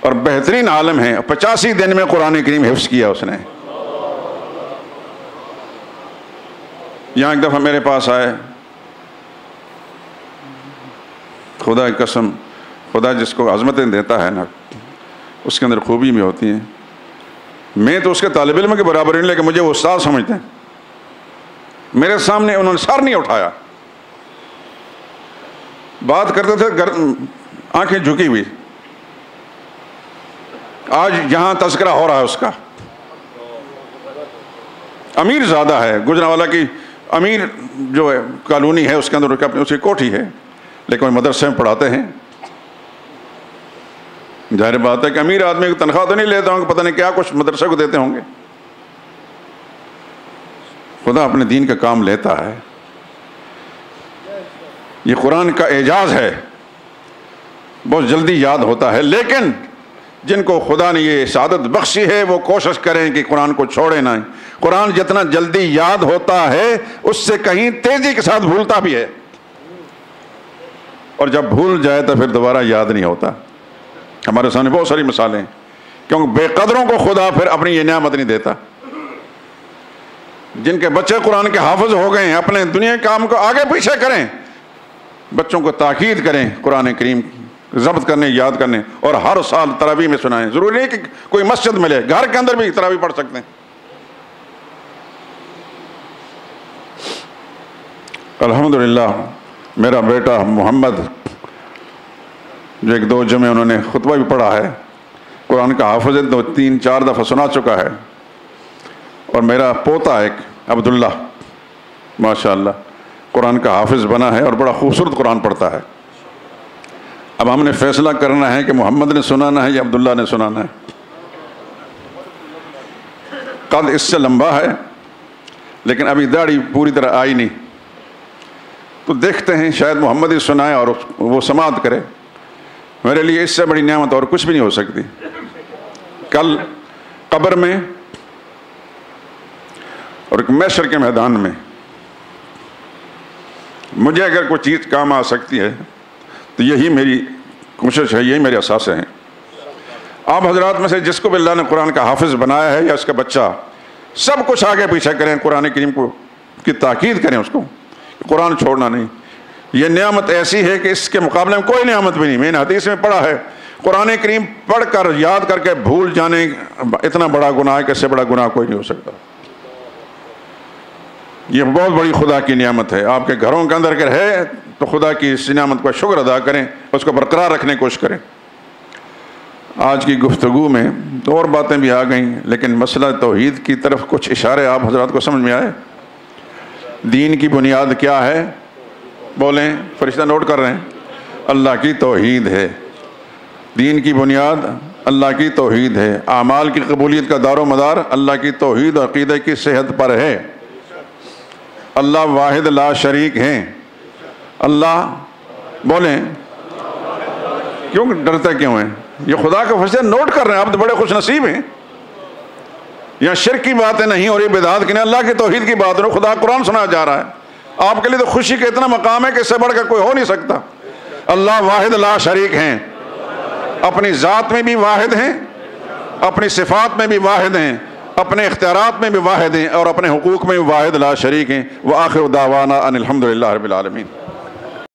اور بہترین عالم ہیں۔ 85 دن میں قرآن کریم حفظ کیا اس نے۔ یہاں ایک دفعہ میرے پاس آئے، خدا کی قسم، خدا جس کو عظمتیں دیتا ہے نا اس کے اندر خوبی بھی ہوتی ہیں۔ میں تو اس کے طالب علم کے برابر نہیں، لیکن مجھے وہ استاد سمجھتے ہیں۔ میرے سامنے انہوں نے سر نہیں اٹھایا، بات کرتے تھے آنکھیں جھکی ہوئی۔ آج یہاں تذکرہ ہو رہا ہے اس کا، امیر زادہ ہے، گجرانوالہ کی امیر جو ہے کالونی ہے اس کے اندر اس کی کوٹھی ہے، لیکن وہ مدرسے میں پڑھاتے ہیں۔ ظاہر بات ہے کہ امیر آدمی کو تنخواہ تو نہیں لیتا ہوں، پتہ نہیں کیا کچھ مدرسے کو دیتے ہوں گے۔ خدا اپنے دین کا کام لیتا ہے، یہ قرآن کا اعجاز ہے، بہت جلدی یاد ہوتا ہے۔ لیکن جن کو خدا نے یہ سعادت بخشی ہے وہ کوشش کریں کہ قرآن کو چھوڑے نہ۔ قرآن جتنا جلدی یاد ہوتا ہے اس سے کہیں تیزی کے ساتھ بھولتا بھی ہے، اور جب بھول جائے تو پھر دوبارہ یاد نہیں ہوتا۔ ہمارے سامنے بہت ساری مثالیں ہیں، کیونکہ بے قدروں کو خدا پھر اپنی یہ نعمت نہیں دیتا۔ جن کے بچے قرآن کے حافظ ہو گئے ہیں، اپنے دنیا کے کام کو آگے پیچھے کریں، بچوں کو تاکید کریں قرآن کریم ضبط کرنے، یاد کرنے، اور ہر سال تراویح میں سنائیں۔ ضروری نہیں کہ کوئی مسجد ملے، گھر کے اندر بھی تراویح پڑھ سکتے ہیں۔ الحمدللہ میرا بیٹا محمد جو 1-2 جمعے انہوں نے خطبہ بھی پڑھا ہے، قرآن کا حافظ 2-3-4 دفعہ سنا چکا ہے، اور میرا پوتا ایک عبداللہ ماشاءاللہ قرآن کا حافظ بنا ہے اور بڑا خوبصورت قرآن پڑھتا ہے۔ اب ہم نے فیصلہ کرنا ہے کہ محمد نے سنانا ہے یا عبداللہ نے سنانا ہے۔ قد اس سے لمبا ہے لیکن ابھی داڑھی پوری طرح آئی نہیں، تو دیکھتے ہیں شاید محمد ہی سنائے اور وہ سماعت کرے۔ میرے لیے اس سے بڑی نعمت اور کچھ بھی نہیں ہو سکتی۔ کل قبر میں اور ایک محشر کے میدان میں مجھے اگر کوئی چیز کام آ سکتی ہے تو یہی میری کوشش ہے، یہی میرے اثاثے ہیں۔ آپ حضرات میں سے جس کو بھی اللہ نے قرآن کا حافظ بنایا ہے یا اس کا بچہ، سب کچھ آگے پیچھے کریں، قرآن کریم کو کی تاکید کریں، اس کو قرآن چھوڑنا نہیں۔ یہ نعمت ایسی ہے کہ اس کے مقابلے میں کوئی نعمت بھی نہیں۔ میں نے حدیث میں پڑھا ہے قرآن کریم پڑھ کر یاد کر کے بھول جانے اتنا بڑا گناہ ہے کہ اس سے بڑا گناہ کوئی نہیں ہو سکتا۔ یہ بہت بڑی خدا کی نعمت ہے۔ آپ کے گھروں کے اندر اگر ہے تو خدا کی اس نعمت کا شکر ادا کریں، اس کو برقرار رکھنے کی کوشش کریں۔ آج کی گفتگو میں تو اور باتیں بھی آ گئیں، لیکن مسئلہ توحید کی طرف کچھ اشارے آپ حضرات کو سمجھ میں آئے؟ دین کی بنیاد کیا ہے؟ بولیں، فرشتہ نوٹ کر رہے ہیں۔ اللہ کی توحید ہے۔ دین کی بنیاد اللہ کی توحید ہے۔ اعمال کی قبولیت کا دار و مدار اللہ کی توحید اور عقیدہ کی صحت پر ہے۔ اللہ واحد لا شریک ہیں۔ اللہ بولیں، کیوں ڈرتے کیوں ہیں؟ یہ خدا کا فیصلہ نوٹ کر رہے ہیں، آپ تو بڑے خوش نصیب ہیں۔ یہاں شرک کی باتیں نہیں ہو رہی، بدعات کی نہیں، اللہ کی توحید کی بات ہو۔ خدا قرآن سنایا جا رہا ہے، آپ کے لیے تو خوشی کا اتنا مقام ہے کہ اس سے بڑھ کر کوئی ہو نہیں سکتا۔ اللہ واحد لا شریک ہیں، اپنی ذات میں بھی واحد ہیں، اپنی صفات میں بھی واحد ہیں، اپنے اختیارات میں بھی واحد ہیں اور اپنے حقوق میں بھی واحد لا شریک ہیں. وآخر دعوانا ان الحمد للہ رب العالمین.